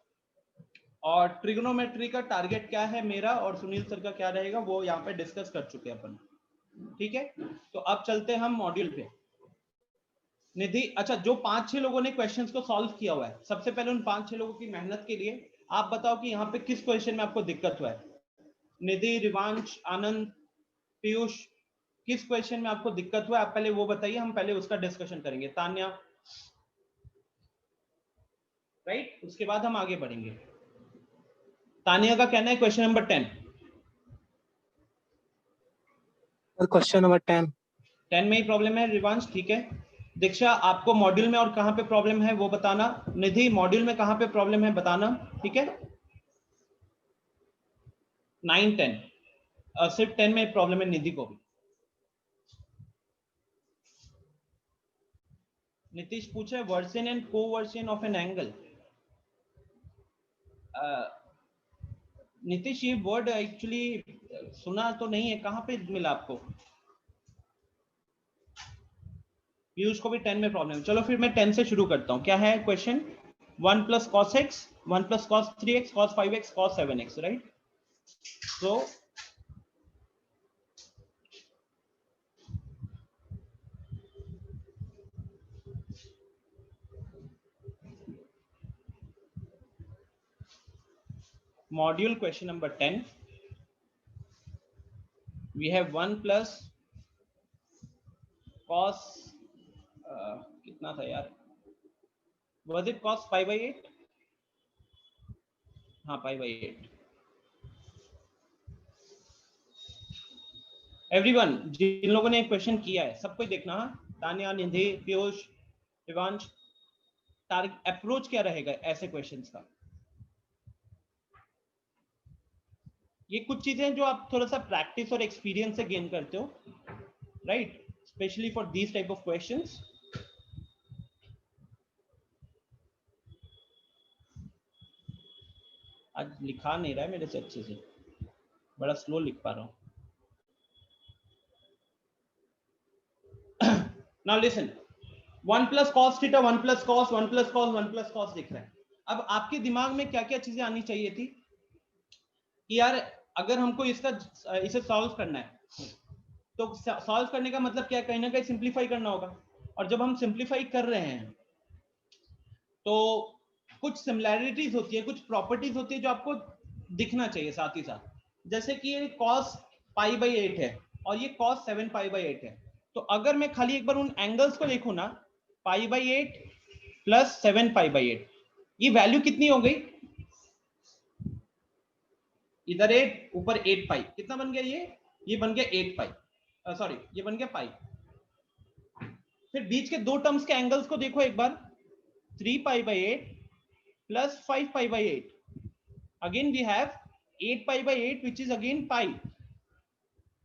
और ट्रिग्नोमेट्री का टारगेट क्या है मेरा और सुनील सर का क्या रहेगा वो यहाँ पे डिस्कस कर चुके हैं अपन. ठीक है, तो अब चलते हैं हम मॉड्यूल पे. निधि, अच्छा जो 5-6 लोगों ने क्वेश्चंस को सॉल्व किया हुआ है, सबसे पहले उन 5-6 लोगों की मेहनत के लिए आप बताओ कि यहाँ पे किस क्वेश्चन में आपको दिक्कत हुआ है. निधि, रिवांश, आनंद, पीयूष, किस क्वेश्चन में आपको दिक्कत हुआ है आप पहले वो बताइए, हम पहले उसका डिस्कशन करेंगे. तान्या, राइट, उसके बाद हम आगे बढ़ेंगे. तान्या का कहना है क्वेश्चन नंबर 10.
क्वेश्चन नंबर 10
में ही प्रॉब्लम है. रिवांश, ठीक है. दीक्षा, आपको मॉड्यूल में और कहां पे प्रॉब्लम है वो बताना. निधि, मॉड्यूल में कहां पे प्रॉब्लम है बताना. ठीक है, 9-10 सिर्फ 10 में प्रॉब्लम है निधि को भी. नीतीश पूछ रहे versine and coversine of an angle. Nitish, ये वर्ड एक्चुअली सुना तो नहीं है, कहां पे मिला आपको. पीयूष को भी 10 में प्रॉब्लम. चलो फिर मैं 10 से शुरू करता हूं. क्या है question? 1 + cos x, 1 + cos 3x, cos 5x, cos 7x, right. So module question number 10, we have 1 + cos कितना था यार, was it cos π/8? हाँ, π/8. एवरीवन, जिन लोगों ने क्वेश्चन किया है सबको देखना. तान्या, निधि, पीयूष, शिवांश, टारगेट अप्रोच क्या रहेगा ऐसे क्वेश्चंस का. ये कुछ चीजें जो आप थोड़ा सा प्रैक्टिस और एक्सपीरियंस से गेन करते हो, right, specially for these type of questions. आज लिखा नहीं रहा है मेरे से अच्छे से, बड़ा स्लो लिख पा रहा हूं. Now listen, 1 + cos theta, 1 + cos, 1 + cos, 1 + cos दिख रहा है. अब आपके दिमाग में क्या क्या चीजें आनी चाहिए थी कि यार अगर हमको इसे सॉल्व करना है तो सॉल्व करने का मतलब क्या, कहीं ना कहीं सिंप्लीफाई करना होगा. और जब हम सिंप्लीफाई कर रहे हैं तो कुछ सिमिलैरिटीज होती है, कुछ प्रॉपर्टीज होती है जो आपको दिखना चाहिए साथ ही साथ. जैसे कि ये cos π/8 है और ये cos 7 π/8 है. तो अगर मैं खाली एक बार उन एंगल्स को देखूं ना, पाई बाई 8 प्लस 7 पाई बाई 8। ये वैल्यू कितनी हो गई? इधर 8 ऊपर 8 पाई, कितना बन गया ये बन गया 8 पाई, सॉरी ये बन गया पाई। फिर बीच के दो टर्म्स के एंगल्स को देखो एक बार, 3 pi by 8 plus 5 pi by 8, again we have 8 pi by 8 which is again pi.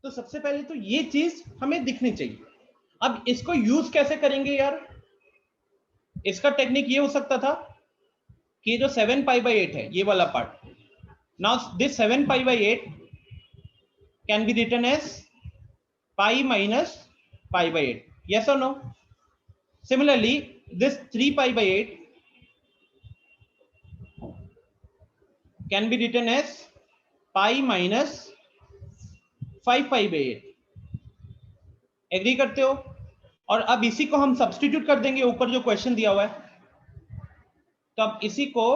तो सबसे पहले तो ये चीज हमें दिखनी चाहिए। अब इसको यूज कैसे करेंगे यार? इसका टेक्निक ये हो सकता था कि जो 7 पाई बाई 8 है ये वाला part, now this 7 pi by 8 can be written as pi minus pi by 8, yes or no? Similarly this 3 pi by 8 can be written as pi minus 5 pi by 8। Agree करते हो? और अब इसी को हम सब्स्टिट्यूट कर देंगे ऊपर जो क्वेश्चन दिया हुआ है। तो अब इसी को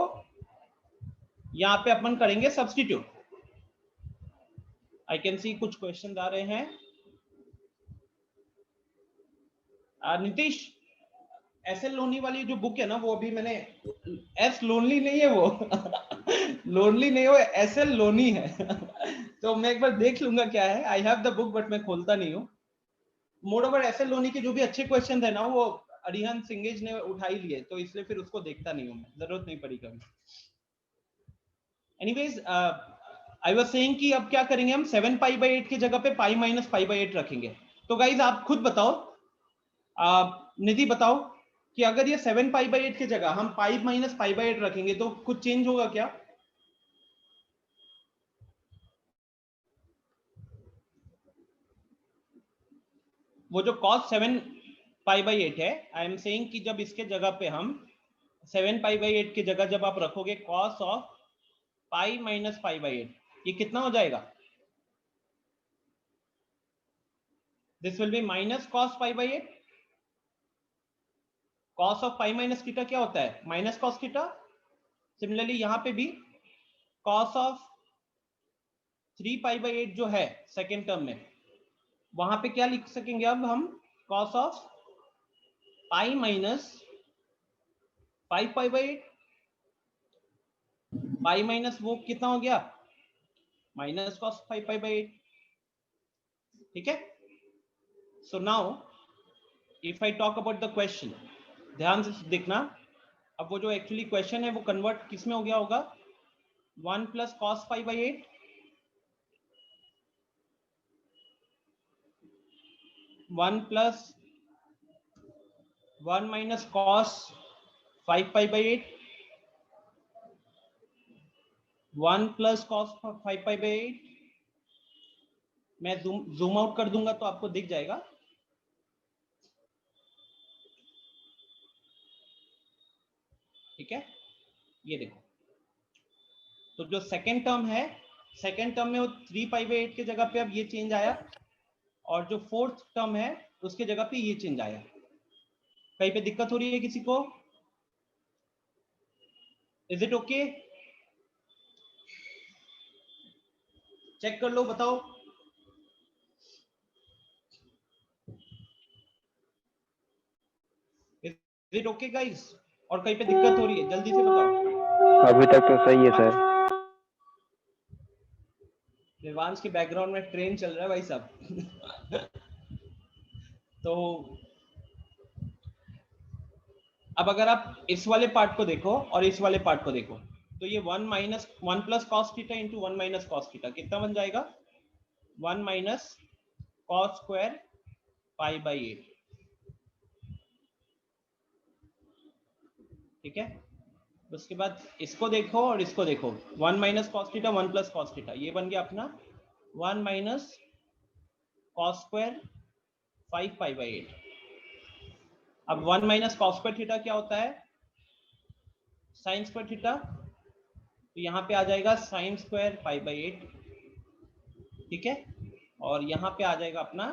यहां पे अपन करेंगे सब्स्टिट्यूट। आई कैन सी कुछ क्वेश्चन आ रहे हैं। नीतीश, एस.एल. लोनी वाली जो बुक है ना, वो अभी मैंने, एस लोनली नहीं है वो लोनली नहीं हो, एस.एल. लोनी है तो मैं एक बार देख लूंगा क्या है। I have the book but मैं खोलता नहीं हूँ। More over SL. लोनी के जो भी अच्छे क्वेश्चन है ना, वो अरिहंत सिंगेज ने उठा ही लिए, तो इसलिए फिर उसको देखता नहीं हूँ मैं, जरूरत नहीं पड़ी कभी। एनीवेज आई वाज सेइंग कि अब क्या करेंगे हम, 7 पाई बाई 8 की जगह पे पाई माइनस पाई बाई 8 रखेंगे। तो गाइज आप खुद बताओ, निधि बताओ कि अगर ये 7 पाई बाई 8 की जगह हम पाई माइनस पाई बाई 8 रखेंगे तो कुछ चेंज होगा क्या? वो जो cos 7 पाई बाई 8 है, आई एम सेइंग कि जब इसके जगह पे हम 7 पाई बाई 8 की जगह जब आप रखोगे cos of pi minus pi by 8, ये कितना हो जाएगा? This will be minus cos pi by 8। Cos of pi minus theta क्या होता है? Minus cos theta. सिमिलरली यहां पे भी कॉस ऑफ 3 पाई बाई 8 जो है सेकेंड टर्म में, वहां पे क्या लिख सकेंगे अब हम? Cos of pi minus 5 pi by 8। Pi minus वो कितना हो गया? Minus cos 5 pi by 8। ठीक है। So now if I talk about the question, ध्यान से देखना। अब वो जो एक्चुअली क्वेश्चन है वो कन्वर्ट किस में हो गया होगा? 1 plus cos 5 by 8 1 plus 1 minus cos 5 pi by 8 1 plus cos 5 pi by 8। मैं जूम आउट कर दूंगा तो आपको दिख जाएगा। ठीक है, ये देखो। तो जो सेकेंड टर्म है, सेकेंड टर्म में वो 3 पाई बाई 8 की जगह पे अब ये चेंज आया, और जो फोर्थ टर्म है उसके जगह पे ये चेंज आया। कहीं पे दिक्कत हो रही है किसी को? Is it okay? चेक कर लो, बताओ। Is it okay guys? और कहीं पे दिक्कत हो रही है जल्दी से बताओ।
अभी तक तो सही है सर।
निर्वांश के बैकग्राउंड में ट्रेन चल रहा है भाई साहब तो अब अगर आप इस वाले पार्ट को देखो और इस वाले पार्ट को देखो, तो ये 1 plus cos theta into 1 minus cos theta कितना बन जाएगा? 1 minus cos square pi by 8। ठीक है। उसके बाद इसको देखो और इसको देखो, 1 minus cos theta 1 plus cos theta, ये बन गया अपना 1 minus cos square 5 pi by 8। अब 1 माइनस कॉस स्क्वायर थीटा क्या होता है? Sign square theta. तो यहाँ पे आ जाएगा साइन स्क्वायर पाई बाई 8। ठीक है। और यहाँ पे आ जाएगा अपना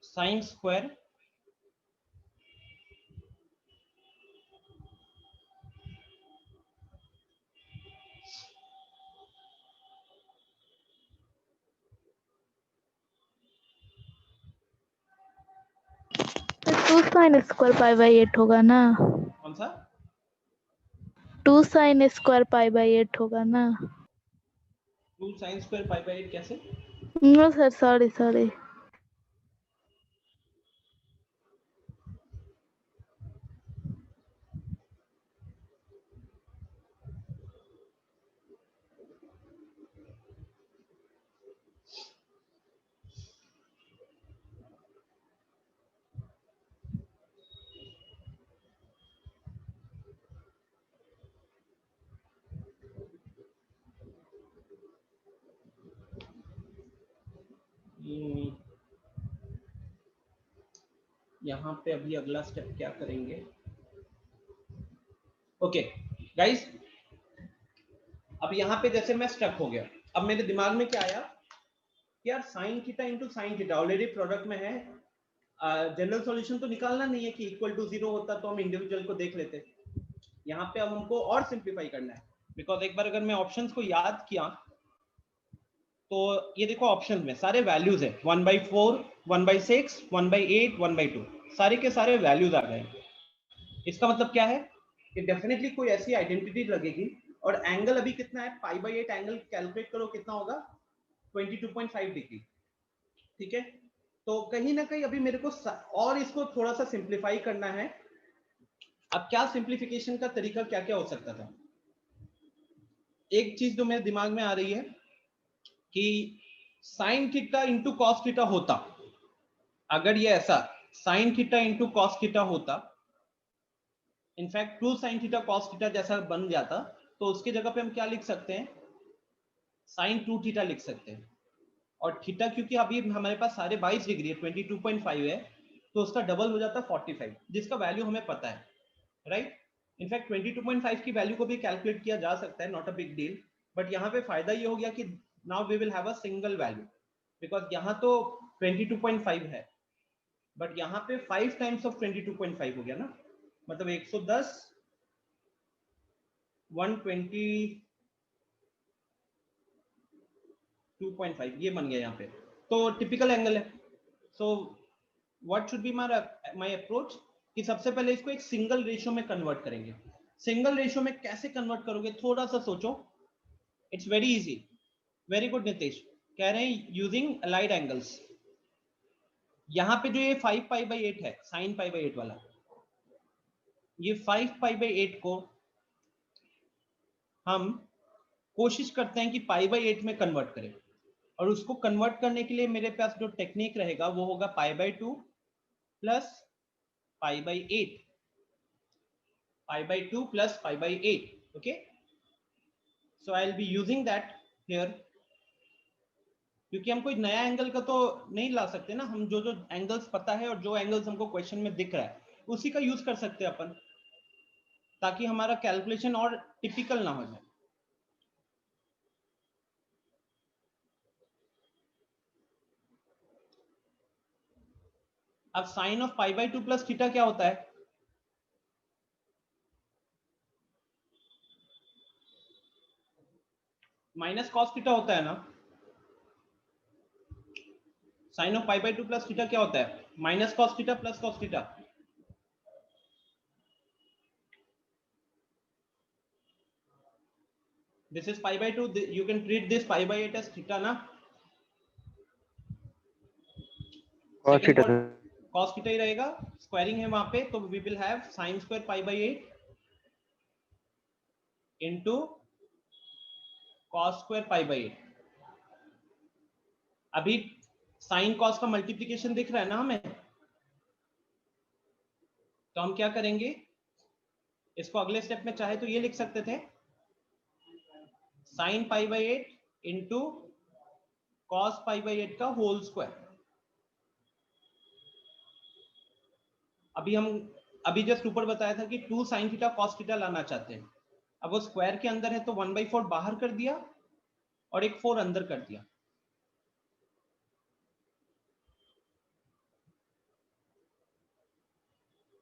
साइन स्क्वायर
तो
साइन स्क्वायर पाई बाई 8 होगा ना?
कौन सा?
2 साइन स्क्वायर पाई बाई 8 होगा ना?
2 साइन स्क्वायर पाई बाई 8 कैसे?
No sir, sorry sorry.
यहाँ पे अभी अगला स्टेप क्या करेंगे? ओके गाइस, अब यहाँ पे जैसे मैं स्टक हो गया, अब मेरे दिमाग में क्या आया कि यार sign theta into sine theta already product में है, जनरल सॉल्यूशन तो निकालना नहीं है कि इक्वल टू 0 होता तो हम इंडिविजुअल को देख लेते। यहाँ पे अब हमको और सिंप्लीफाई करना है, बिकॉज एक बार अगर मैं ऑप्शंस को याद किया तो ये देखो ऑप्शंस में सारे वैल्यूज है, 1/4, 1/6, 1/8, 1/2, सारे के सारे वैल्यूज आ गए। इसका मतलब क्या है कि डेफिनेटली कोई ऐसी आइडेंटिटी लगेगी, और एंगल अभी कितना है, π/8 एंगल कैलकुलेट करो कितना होगा, 22.5 डिग्री। ठीक है, तो कहीं ना कहीं अभी मेरे को और इसको थोड़ा सा सिंप्लीफाई करना है। अब क्या सिंप्लीफिकेशन का तरीका क्या क्या हो सकता था? एक चीज जो मेरे दिमाग में आ रही है कि sine theta into cos theta होता, अगर ये ऐसा sine theta into cos theta होता, in fact 2 sine theta cos theta जैसा बन जाता, तो उसकी जगह पे हम क्या लिख सकते हैं, साइन 2 थीटा लिख सकते हैं। और थीटा क्योंकि अभी हमारे पास सारे 22 डिग्री है, 22.5 है, तो उसका डबल हो जाता 45, जिसका वैल्यू हमें पता है, राइट? इनफैक्ट 22.5 की वैल्यू को भी कैलकुलेट किया जा सकता है, not a big deal. But यहाँ पे फायदा ये हो गया कि now we will have a single value, because यहाँ तो 22.5 है, बट यहाँ पे 5 टाइम्स ऑफ 22.5 हो गया ना, मतलब 110, 122.5 ये बन गया यहाँ पे, तो टिपिकल एंगल है। So what should be my approach कि सबसे पहले इसको एक सिंगल रेशियो में कन्वर्ट करेंगे। सिंगल रेशियो में कैसे कन्वर्ट करोगे, थोड़ा सा सोचो, it's very easy. Very good Nitesh, कह रहे हैं यूजिंग अलाइड एंगल्स। यहाँ पे जो ये 5π/8 है, साइन π/8 वाला, ये 5π/8 को हम कोशिश करते हैं कि π/8 में कन्वर्ट करें, और उसको कन्वर्ट करने के लिए मेरे पास जो टेक्निक रहेगा वो होगा π/2 plus π/8, π/2 plus π/8. Okay, so I'll be using that here, क्योंकि हम कोई नया एंगल का तो नहीं ला सकते ना, हम जो जो एंगल्स पता है और जो एंगल्स हमको क्वेश्चन में दिख रहा है उसी का यूज कर सकते हैं अपन, ताकि हमारा कैलकुलेशन और टिपिकल ना हो जाए। अब साइन ऑफ π/2 प्लस थीटा क्या होता है, माइनस कॉस थीटा होता है ना। साइन ऑफ π/2 प्लस थीटा क्या होता है, minus cos theta plus cos theta. This is π/2, you can treat this π/8 as theta ना,
cos
सेकंड
theta sir.
कॉस थीटा ही रहेगा, स्क्वायरिंग है वहां पे, तो we will have sine square π/8 into cos square π/8। अभी साइन कॉस का मल्टीप्लिकेशन दिख रहा है ना हमें, तो हम क्या करेंगे, इसको अगले स्टेप में चाहे तो ये लिख सकते थे, साइन π/8 इनटू कॉस π/8 का होल स्क्वायर। अभी जस्ट ऊपर बताया था कि 2 साइन थीटा कॉस थीटा लाना चाहते हैं, अब वो स्क्वायर के अंदर है तो 1/4 बाहर कर दिया और एक 4 अंदर कर दिया।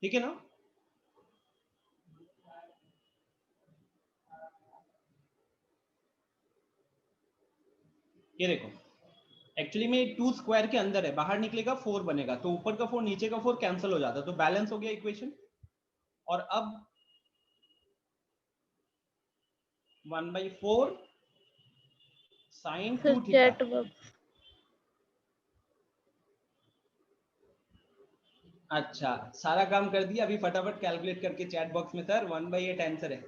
ठीक है ना, ये देखो एक्चुअली में 2 स्क्वायर के अंदर है, बाहर निकलेगा 4 बनेगा, तो ऊपर का 4 नीचे का 4 कैंसिल हो जाता, तो बैलेंस हो गया इक्वेशन। और अब 1/4 sin 2
sir
theta.
Chat box
अच्छा, सारा काम कर दिया, अभी फटाफट कैलकुलेट करके चैट बॉक्स में सर 1/8 आंसर है।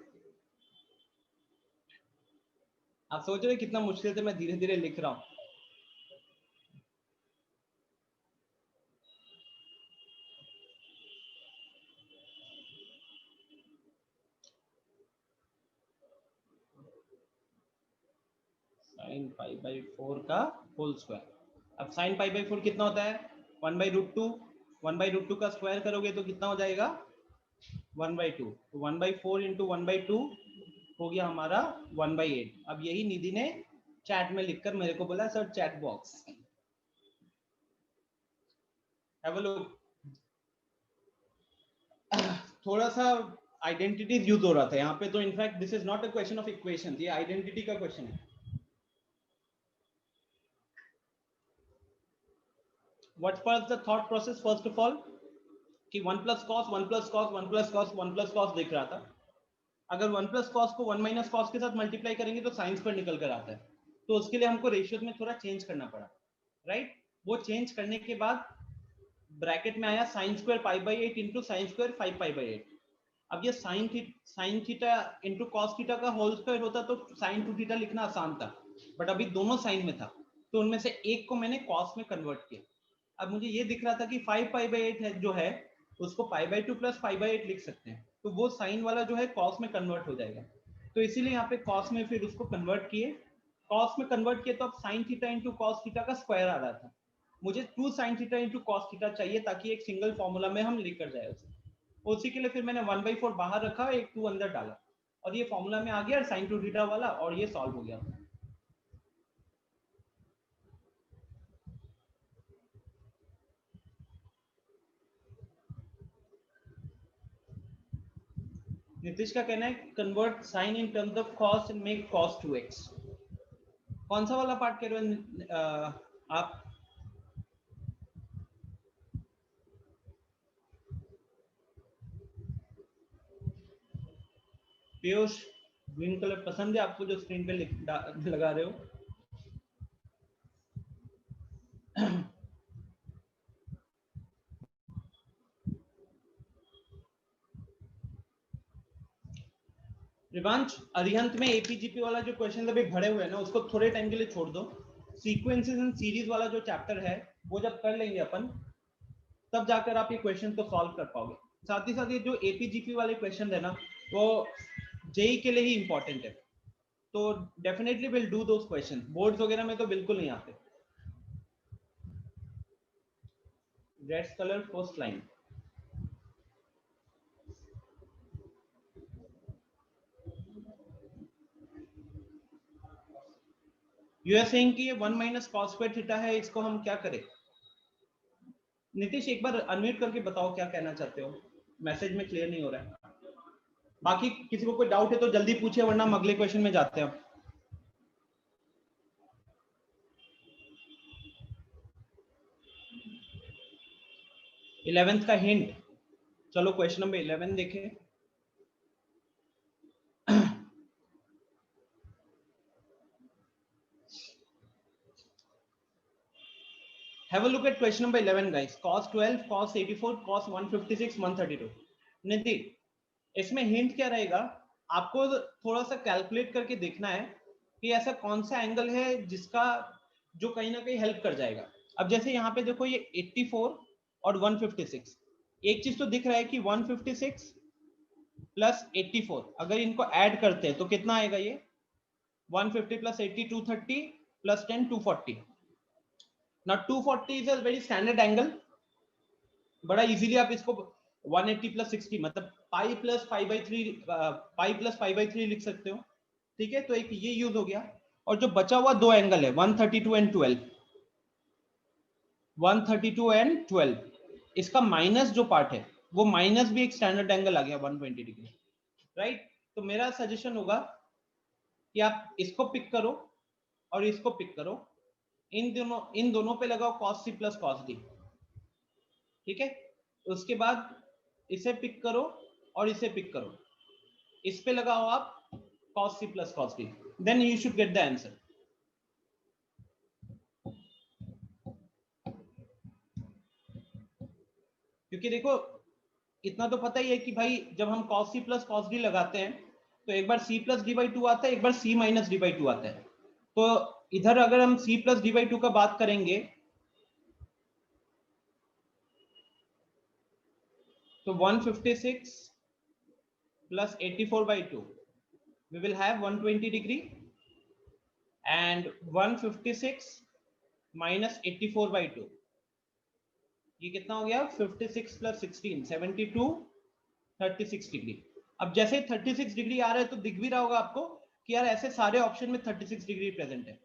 आप सोच रहे कितना मुश्किल से मैं धीरे धीरे लिख रहा हूं। sin π/4 का होल स्क्वायर। अब sin π/4 कितना होता है? 1/√2। 1/√2 का स्क्वायर करोगे तो कितना हो जाएगा? 1/2। तो 1/4 इंटू 1/2 हो गया हमारा 1/8। अब यही निधि ने चैट में लिखकर मेरे को बोला sir chat box. Have a look. थोड़ा सा आइडेंटिटीज यूज हो रहा था यहाँ पे, तो in fact this is not a question of equation, ये आइडेंटिटी का क्वेश्चन है। What was the thought process first of all? कि 1 plus cos 1 plus cos 1 plus cos 1 plus cos दिख रहा था। अगर 1 plus cos को 1 minus cos के साथ मल्टीप्लाई करेंगे तो साइन स्क्वायर निकल कर आता है, तो उसके लिए हमको रेशियोज में थोड़ा चेंज करना पड़ा, राइट? वो चेंज करने के बाद ब्रैकेट में आया sin square π/8 into sine square 5π/8। अब ये sine theta into cos theta का होल स्क्वायर होता तो sin 2 थीटा लिखना आसान था, बट अभी दोनों साइन में था, तो उनमें से एक को मैंने कॉस में कन्वर्ट किया। अब मुझे ये दिख रहा था कि 5π/8 है जो है उसको π/2 प्लस π/8 लिख सकते हैं, तो वो साइन वाला जो है कॉस में कन्वर्ट हो जाएगा, तो इसीलिए यहाँ पे कॉस में फिर उसको कन्वर्ट किए। कॉस में कन्वर्ट किए तो अब sign theta into cos theta का स्क्वायर आ रहा था, मुझे 2 sin theta into cos theta चाहिए ताकि एक सिंगल फॉर्मूला में हम लेकर जाए उसी के लिए फिर मैंने 1/4 बाहर रखा, एक 2 अंदर डाला, और ये फॉर्मूला में आ गया sin 2 थीटा वाला, और ये सॉल्व हो गया। नीतीश का कहना है convert sine in terms of cos and make cos 2x। कौन सा वाला पार्ट कह रहे हो आप? पीयूष, ग्रीन कलर पसंद है आपको जो स्क्रीन पे लगा रहे हो? रिवांश, अरिहंत में एपीजीपी वाला जो क्वेश्चन अभी भरे हुए हैं ना, उसको थोड़े टाइम के लिए छोड़ दो। सीक्वेंसेस एंड सीरीज वाला जो चैप्टर है वो जब कर लेंगे अपन, तब जाकर आप ये क्वेश्चन को सॉल्व कर पाओगे। साथ ही साथ ये जो एपीजीपी वाले क्वेश्चन है ना, वो जेई के लिए ही इंपॉर्टेंट है, तो definitely will do those question. Boards वगैरह में तो बिल्कुल नहीं आते। Red colour first line. You are saying कि ये 1 माइनस कॉस स्क्वायर थीटा है, इसको हम क्या करें? नीतीश एक बार अनम्यूट करके बताओ क्या कहना चाहते हो, मैसेज में क्लियर नहीं हो रहा है। बाकी किसी को कोई डाउट है तो जल्दी पूछिए, वरना हम अगले क्वेश्चन में जाते हैं। 11th का हिंट। चलो क्वेश्चन नंबर 11 देखें। Have a look at question number 11 guys. Cos 12, cos 84, cos 156, 132. निधि, इसमें हिंट क्या रहेगा? आपको थोड़ा सा कैलकुलेट करके देखना है कि ऐसा कौन सा एंगल है जिसका जो कहीं ना कहीं हेल्प कर जाएगा। अब जैसे यहाँ पे देखो ये 84 और 156, एक चीज तो दिख रहा है कि 156 प्लस 84 अगर इनको ऐड करते हैं तो कितना आएगा? ये 150 plus 80 230 plus 10 240। Now 240 is a very standard angle. बड़ा इजीली आप इसको 180 प्लस 60 मतलब पाई प्लस 5/3 लिख सकते हो, ठीक है? तो एक ये यूज हो गया, और जो बचा हुआ दो एंगल है 132 एंड 12, 132 एंड 12, इसका माइनस जो पार्ट है वो माइनस भी एक स्टैंडर्ड एंगल आ गया 120 डिग्री, राइट? तो मेरा सजेशन होगा कि आप इसको पिक करो और इसको पिक करो, इन दोनों पे लगाओ cos c plus cos d, ठीक है। उसके बाद इसे पिक करो और इसे पिक करो, इस पे लगाओ आप cos c plus cos d, then you should get the answer. क्योंकि देखो इतना तो पता ही है कि भाई जब हम cos c plus cos d लगाते हैं तो एक बार c plus d by 2 आता है, एक बार c minus d by 2 आता है। तो इधर अगर हम c plus d by 2 का बात करेंगे तो 156 plus 84 by 2 we will have 120 degree, and 156 minus 84 by 2 ये कितना हो गया 56 plus 16 72 36 डिग्री। अब जैसे 36 डिग्री आ रहा है तो दिख भी रहा होगा आपको कि यार ऐसे सारे ऑप्शन में 36 डिग्री प्रेजेंट है।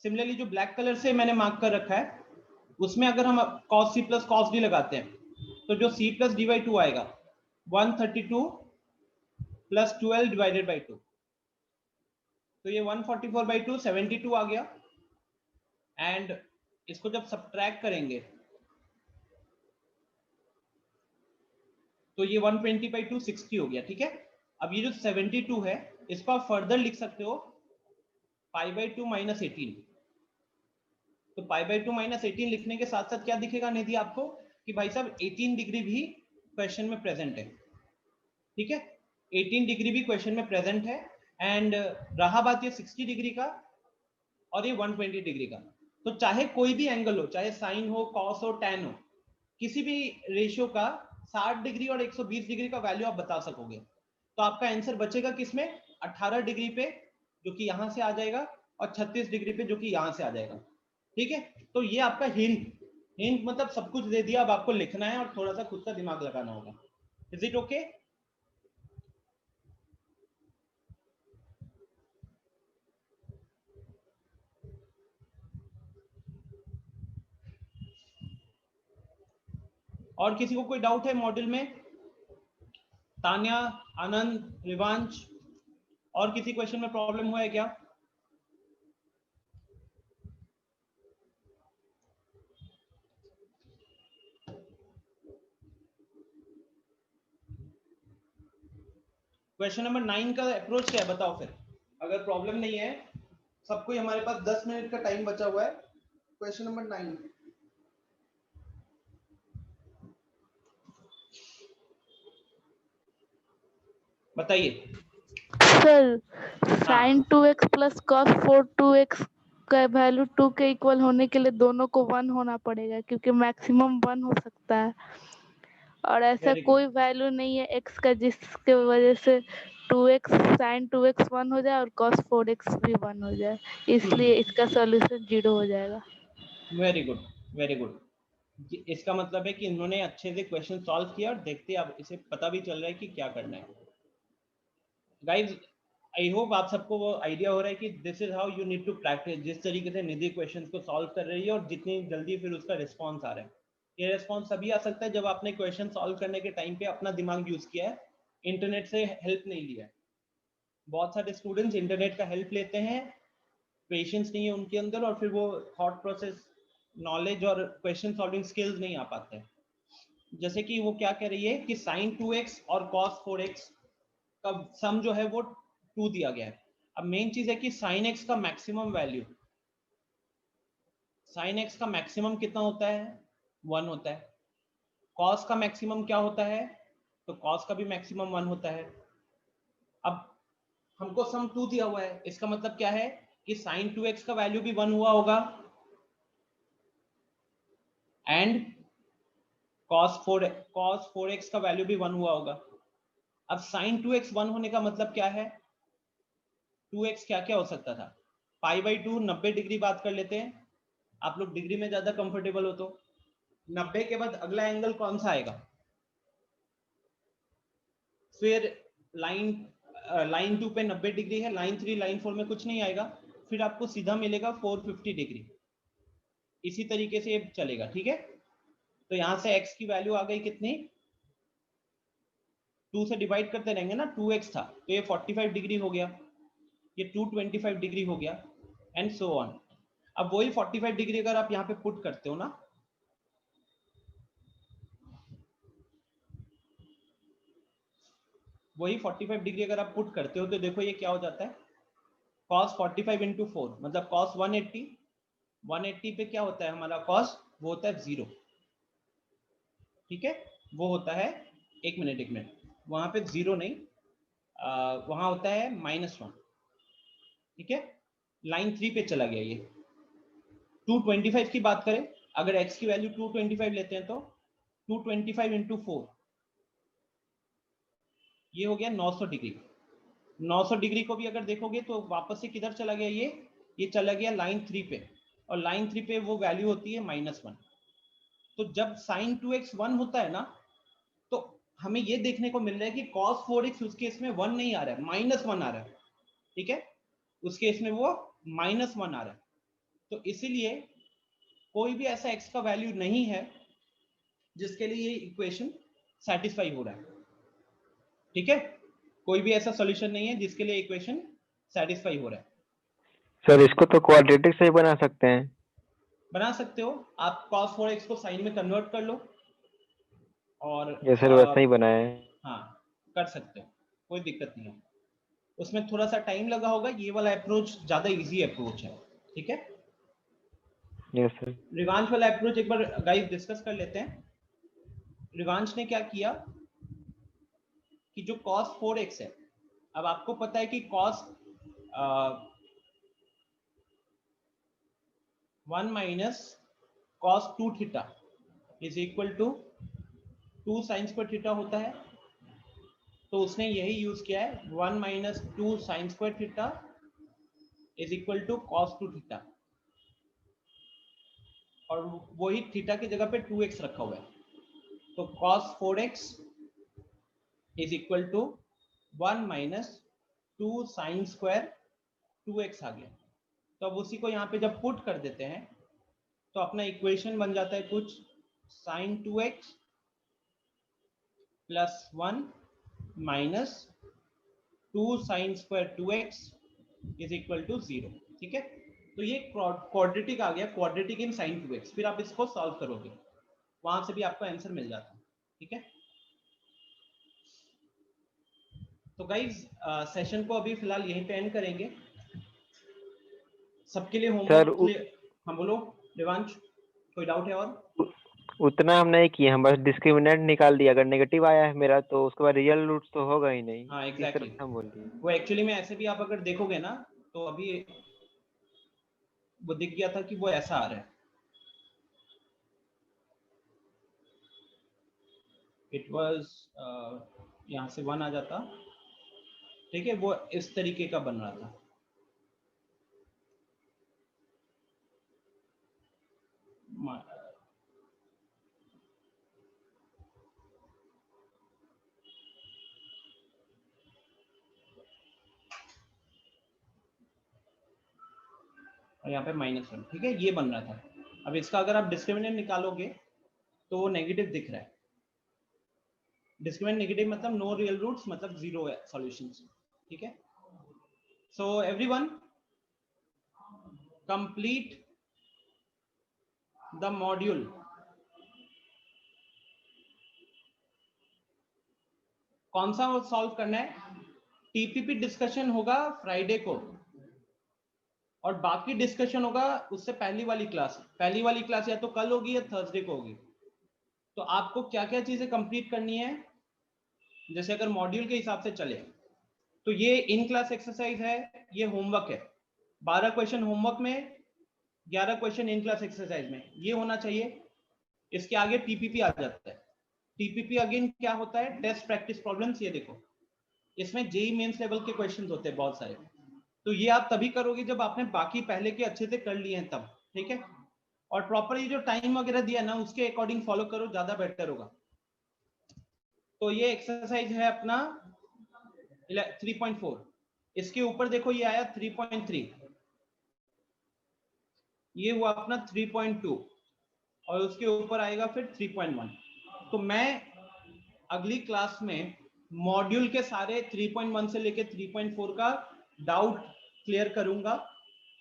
सिमिलरली जो ब्लैक कलर से मैंने मार्क कर रखा है उसमें अगर हम cos c plus cos d लगाते हैं तो जो c plus d by 2 आएगा 132 plus 12 divided by 2, तो ये 144 by 2 72 आ गया, एंड इसको जब सब्ट्रैक्ट करेंगे तो ये 120 by 2 60 हो गया, ठीक है। अब ये जो 72 है इसको आप फर्दर लिख सकते हो पाई बाई 2 माइनस 18, तो पाई बाई 2 माइनस 18 लिखने के साथ साथ क्या दिखेगा निधि आपको कि भाई साहब 18 डिग्री भी क्वेश्चन में प्रेजेंट है, ठीक है। 18 डिग्री भी क्वेश्चन में प्रेजेंट है, एंड रहा बात ये 60 डिग्री का और ये 120 डिग्री का, तो चाहे कोई भी एंगल हो, चाहे साइन हो, कॉस हो, टैन हो, किसी भी रेशियो का 60 डिग्री और 120 डिग्री का वैल्यू आप बता सकोगे। तो आपका आंसर बचेगा किसमें 18 डिग्री पे जो कि यहां से आ जाएगा और 36 डिग्री पे जो कि यहां से आ जाएगा, ठीक है। तो ये आपका हिंट मतलब सब कुछ दे दिया, अब आपको लिखना है और थोड़ा सा खुद का दिमाग लगाना होगा। Is it okay? और किसी को कोई डाउट है मॉडल में? तान्या, आनंद, रिवांश, और किसी क्वेश्चन में प्रॉब्लम हुआ है क्या? क्वेश्चन नंबर 9 का अप्रोच क्या है बताओ फिर, अगर प्रॉब्लम नहीं है। सबको हमारे पास 10 मिनट का टाइम बचा हुआ है। क्वेश्चन नंबर 9 बताइए।
Sir sign 2x plus cos 2x का वैल्यू 2 के इक्वल होने के लिए दोनों को 1 होना पड़ेगा, क्योंकि मैक्सिमम 1 हो सकता है और ऐसा
Very good.
कोई वैल्यू नहीं है x का जिसके वजह से 2x साइन 2x 1 हो जाए और cos 4x भी 1 हो जाए, इसलिए इसका सॉल्यूशन 0 हो जाएगा।
Very good, very good. इसका मतलब है कि इन्होंने अच्छे से क्वेश्चन सॉल्व किया और देखते अब इसे पता भी चल रहा है कि क्या करना है। गाइज आई होप आप सबको वो आइडिया हो रहा है कि this is how you need to practise. जिस तरीके से निधि क्वेश्चंस को सॉल्व कर रही है और जितनी जल्दी फिर उसका रिस्पॉन्स आ रहा है, ये रिस्पॉन्स तभी आ सकता है जब आपने क्वेश्चन सॉल्व करने के टाइम पे अपना दिमाग यूज किया है, इंटरनेट से हेल्प नहीं लिया है। बहुत सारे स्टूडेंट्स इंटरनेट का हेल्प लेते हैं, पेशेंस नहीं है उनके अंदर और फिर वो थॉट प्रोसेस, नॉलेज और क्वेश्चन सॉल्विंग स्किल्स नहीं आ पाते हैं। जैसे कि वो क्या कह रही है कि sin 2x और cos 4x का सम जो है वो 2 दिया गया है। अब मेन चीज है कि sin x का मैक्सिमम वैल्यू, sin x का मैक्सिमम कितना होता है 1 होता है। cos का मैक्सिमम क्या होता है, तो cos का भी मैक्सिमम 1 होता है। अब हमको सम 2 दिया हुआ है, इसका मतलब क्या है कि sin 2x का वैल्यू भी 1 हुआ होगा एंड cos 4x का वैल्यू भी 1 हुआ होगा। अब sin 2x 1 होने का मतलब क्या है, 2x क्या क्या हो सकता था, पाई बाई 2 90 डिग्री बात कर लेते हैं, आप लोग डिग्री में ज्यादा कंफर्टेबल हो तो 90 के बाद अगला एंगल कौन सा आएगा, फिर लाइन 2 पे 90 डिग्री है, लाइन 3 लाइन 4 में कुछ नहीं आएगा, फिर आपको सीधा मिलेगा 450 डिग्री। इसी तरीके से ये चलेगा, ठीक है। तो यहां से x की वैल्यू आ गई कितनी, 2 से डिवाइड करते रहेंगे ना, 2x था तो ये 45 डिग्री हो गया, ये 225 डिग्री हो गया एंड सो ऑन। अब वही 45 डिग्री अगर आप यहाँ पे पुट करते हो ना, वही 45 डिग्री अगर आप पुट करते हो तो देखो ये क्या हो जाता है, cos 45 इंटू 4 मतलब cos 180, 180 पे क्या होता है हमारा cos, वो होता है 0, ठीक है, वो होता है, एक मिनट वहां पे 0 नहीं, वहां होता है -1, ठीक है, लाइन 3 पे चला गया ये। 225 की बात करें, अगर x की वैल्यू 225 लेते हैं तो 225 इंटू 4 ये हो गया 900 डिग्री। 900 डिग्री को भी अगर देखोगे तो वापस से किधर चला गया ये चला गया लाइन 3 पे, और लाइन 3 पे वो वैल्यू होती है -1। तो जब sin 2x 1 होता है ना, तो हमें ये देखने को मिल रहा है कि cos 4x उस केस में 1 नहीं आ रहा है, -1 आ रहा है, ठीक है, उस केस में वो -1 आ रहा है। तो इसीलिए कोई भी ऐसा x का वैल्यू नहीं है जिसके लिए ये इक्वेशन सेटिस्फाई हो रहा है, ठीक है, कोई भी ऐसा सॉल्यूशन नहीं है जिसके लिए इक्वेशन सेटिस्फाई हो रहा है।
सर इसको तो क्वाड्रेटिक से ही बना सकते हैं।
बना सकते हो आप, cos 4x को साइन में कन्वर्ट कर लो और
ये सर वैसा ही बनाया है।
हाँ कर सकते हो, कोई दिक्कत नहीं है, उसमें थोड़ा सा टाइम लगा होगा, ये वाला अप्रोच ज्यादा इजी अप्रोच है, ठीक है।
Yes sir.
रिवांश वाला अप्रोच एक बार गाइस डिस्कस कर लेते हैं। रिवांश ने क्या किया कि जो cos 4x है, अब आपको पता है कि cos 1 minus cos 2 theta is equal to 2 sine square theta होता है, तो उसने यही यूज किया है, 1 minus 2 sine square theta is equal to cos 2 theta, और वही थीटा की जगह पे 2x रखा हुआ है, तो cos 4x is equal to 1 minus 2 sine square 2x आ गया। तो अब उसी को यहाँ पे जब पुट कर देते हैं तो अपना इक्वेशन बन जाता है कुछ sine 2x plus 1 minus 2 sine square 2x is equal to 0, ठीक है। तो ये क्वाड्रेटिक आ गया, क्वाड्रेटिक इन साइन 2x, फिर आप इसको सॉल्व करोगे, वहां से भी आपको आंसर मिल जाता है, ठीक है। तो गाइज सेशन को अभी फिलहाल यहीं पे एंड करेंगे, सबके लिए होमवर्क। हाँ बोलो देवांश, कोई डाउट है और?
उतना हम नहीं किए, हम बस डिस्क्रिमिनेंट निकाल दिया, अगर नेगेटिव आया है मेरा तो उसके बाद रियल रूट्स तो होगा ही नहीं।
हाँ एग्जैक्टली,
हम बोलिए
वो एक्चुअली में ऐसे भी आप अगर देखोगे ना तो अभी वो दिख गया था कि वो ऐसा आ रहा है, इट वाज यहाँ से 1 आ जाता, ठीक है, वो इस तरीके का बन रहा था। और यहाँ पे -1, ठीक है, ये बन रहा था। अब इसका अगर आप डिस्क्रिमिनेंट निकालोगे तो वो नेगेटिव दिख रहा है, डिस्क्रिमिनेंट नेगेटिव मतलब नो रियल रूट्स, मतलब 0 है सॉल्यूशंस, ठीक है। So everyone complete the module. कौन सा सॉल्व करना है? टीपीपी डिस्कशन होगा फ्राइडे को, और बाकी डिस्कशन होगा उससे पहली वाली क्लास या तो कल होगी या थर्सडे को होगी। तो आपको क्या क्या चीजें कंप्लीट करनी है, जैसे अगर मॉड्यूल के हिसाब से चले तो ये इन क्लास एक्सरसाइज है, ये होमवर्क है, 12 क्वेश्चन होमवर्क में, 11 क्वेश्चन इन क्लास एक्सरसाइज में, ये होना चाहिए। इसके आगे टीपीपी आ जाता है। टीपीपी अगेन क्या होता है? Test practice problems. ये देखो इसमें जेईई मेंस लेवल के क्वेश्चंस होते हैं बहुत सारे, तो ये आप तभी करोगे जब आपने बाकी पहले के अच्छे से कर लिए हैं तब, ठीक है। और प्रॉपर ये जो टाइम वगैरह दिया ना उसके अकॉर्डिंग फॉलो करो, ज्यादा बेटर होगा। तो ये एक्सरसाइज है अपना 3.4, इसके ऊपर देखो ये आया 3.3, ये हुआ अपना 3.2, और उसके ऊपर आएगा फिर 3.1। तो मैं अगली क्लास में मॉड्यूल के सारे 3.1 से लेके 3.4 का डाउट क्लियर करूंगा,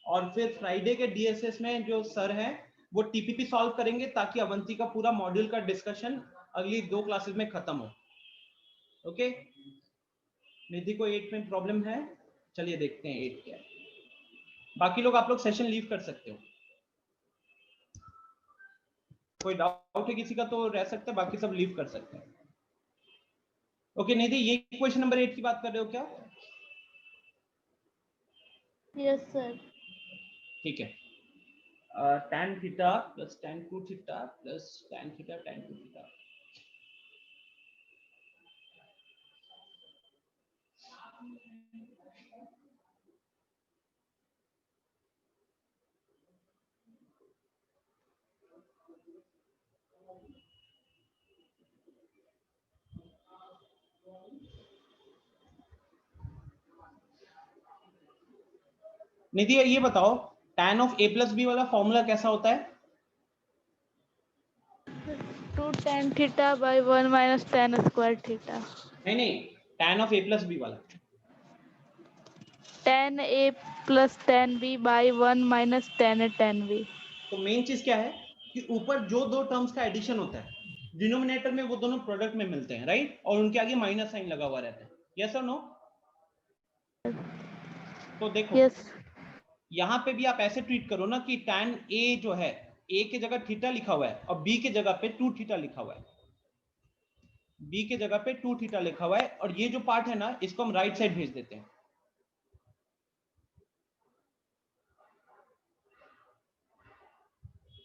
और फिर फ्राइडे के डीएसएस में जो सर हैं वो टीपीपी सॉल्व करेंगे ताकि अवंती का पूरा मॉड्यूल का डिस्कशन अगली 2 क्लासेस में खत्म हो। ओके, निधि को 8 में प्रॉब्लम है, चलिए देखते हैं 8 क्या है। बाकी लोग आप लोग सेशन लीव कर सकते हो, कोई डाउट है किसी का तो रह सकता है, बाकी सब लीव कर सकते हैं। ओके निधि, ये क्वेश्चन नंबर 8 की बात कर रहे हो क्या?
Yes sir.
ठीक है, tan theta plus tan 2 theta plus tan theta tan 2 theta. Nidhi ये बताओ tan of a plus b वाला फॉर्मूला कैसा होता है?
2 tan theta by 1 minus tan square theta.
नहीं, tan of a plus b वाला।
tan a plus tan b by 1 minus tan a tan b।
तो मेन चीज क्या है कि ऊपर जो दो टर्म्स का एडिशन होता है डिनोमिनेटर में वो दोनों प्रोडक्ट में मिलते हैं, राइट, और उनके आगे माइनस साइन लगा हुआ रहता है। यस और नो? तो देखो
यस।
यहाँ पे भी आप ऐसे ट्रीट करो ना कि tan a जो है a की जगह थीटा लिखा हुआ है और b की जगह पे 2 थीटा लिखा हुआ है, b की जगह पे 2 थीटा लिखा हुआ है, और ये जो पार्ट है ना इसको हम राइट साइड भेज देते हैं।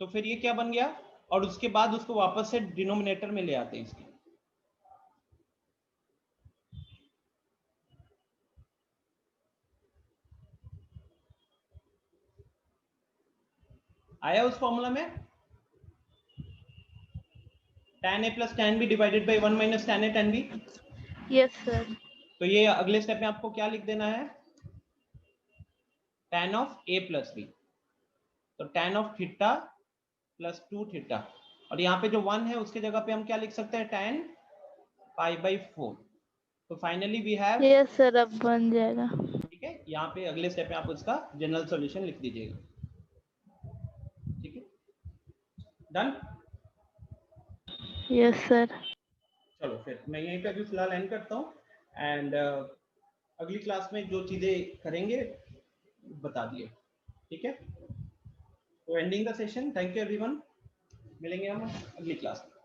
तो फिर ये क्या बन गया, और उसके बाद उसको वापस से डिनोमिनेटर में ले आते हैं इसके। आया उस फॉर्मूला में tan a plus tan b divided by 1 minus tan a tan b।
Yes sir.
तो ये अगले स्टेप में आपको क्या लिख देना है, tan of a plus b, तो tan of theta plus 2 theta, और यहाँ पे जो 1 है उसके जगह पे हम क्या लिख सकते हैं, tan पाई बाई 4। तो finally we have,
yes sir, अब बन जाएगा।
ठीक है, यहाँ पे अगले स्टेप में आप उसका जनरल सॉल्यूशन लिख दीजिएगा। ठीक है, डन।
Yes sir.
चलो फिर मैं यहीं पे अभी फिलहाल एंड करता हूँ, एंड अगली क्लास में जो चीजें करेंगे बता दिए। ठीक है, तो ending the session, thank you everyone, मिलेंगे हम अगली क्लास में।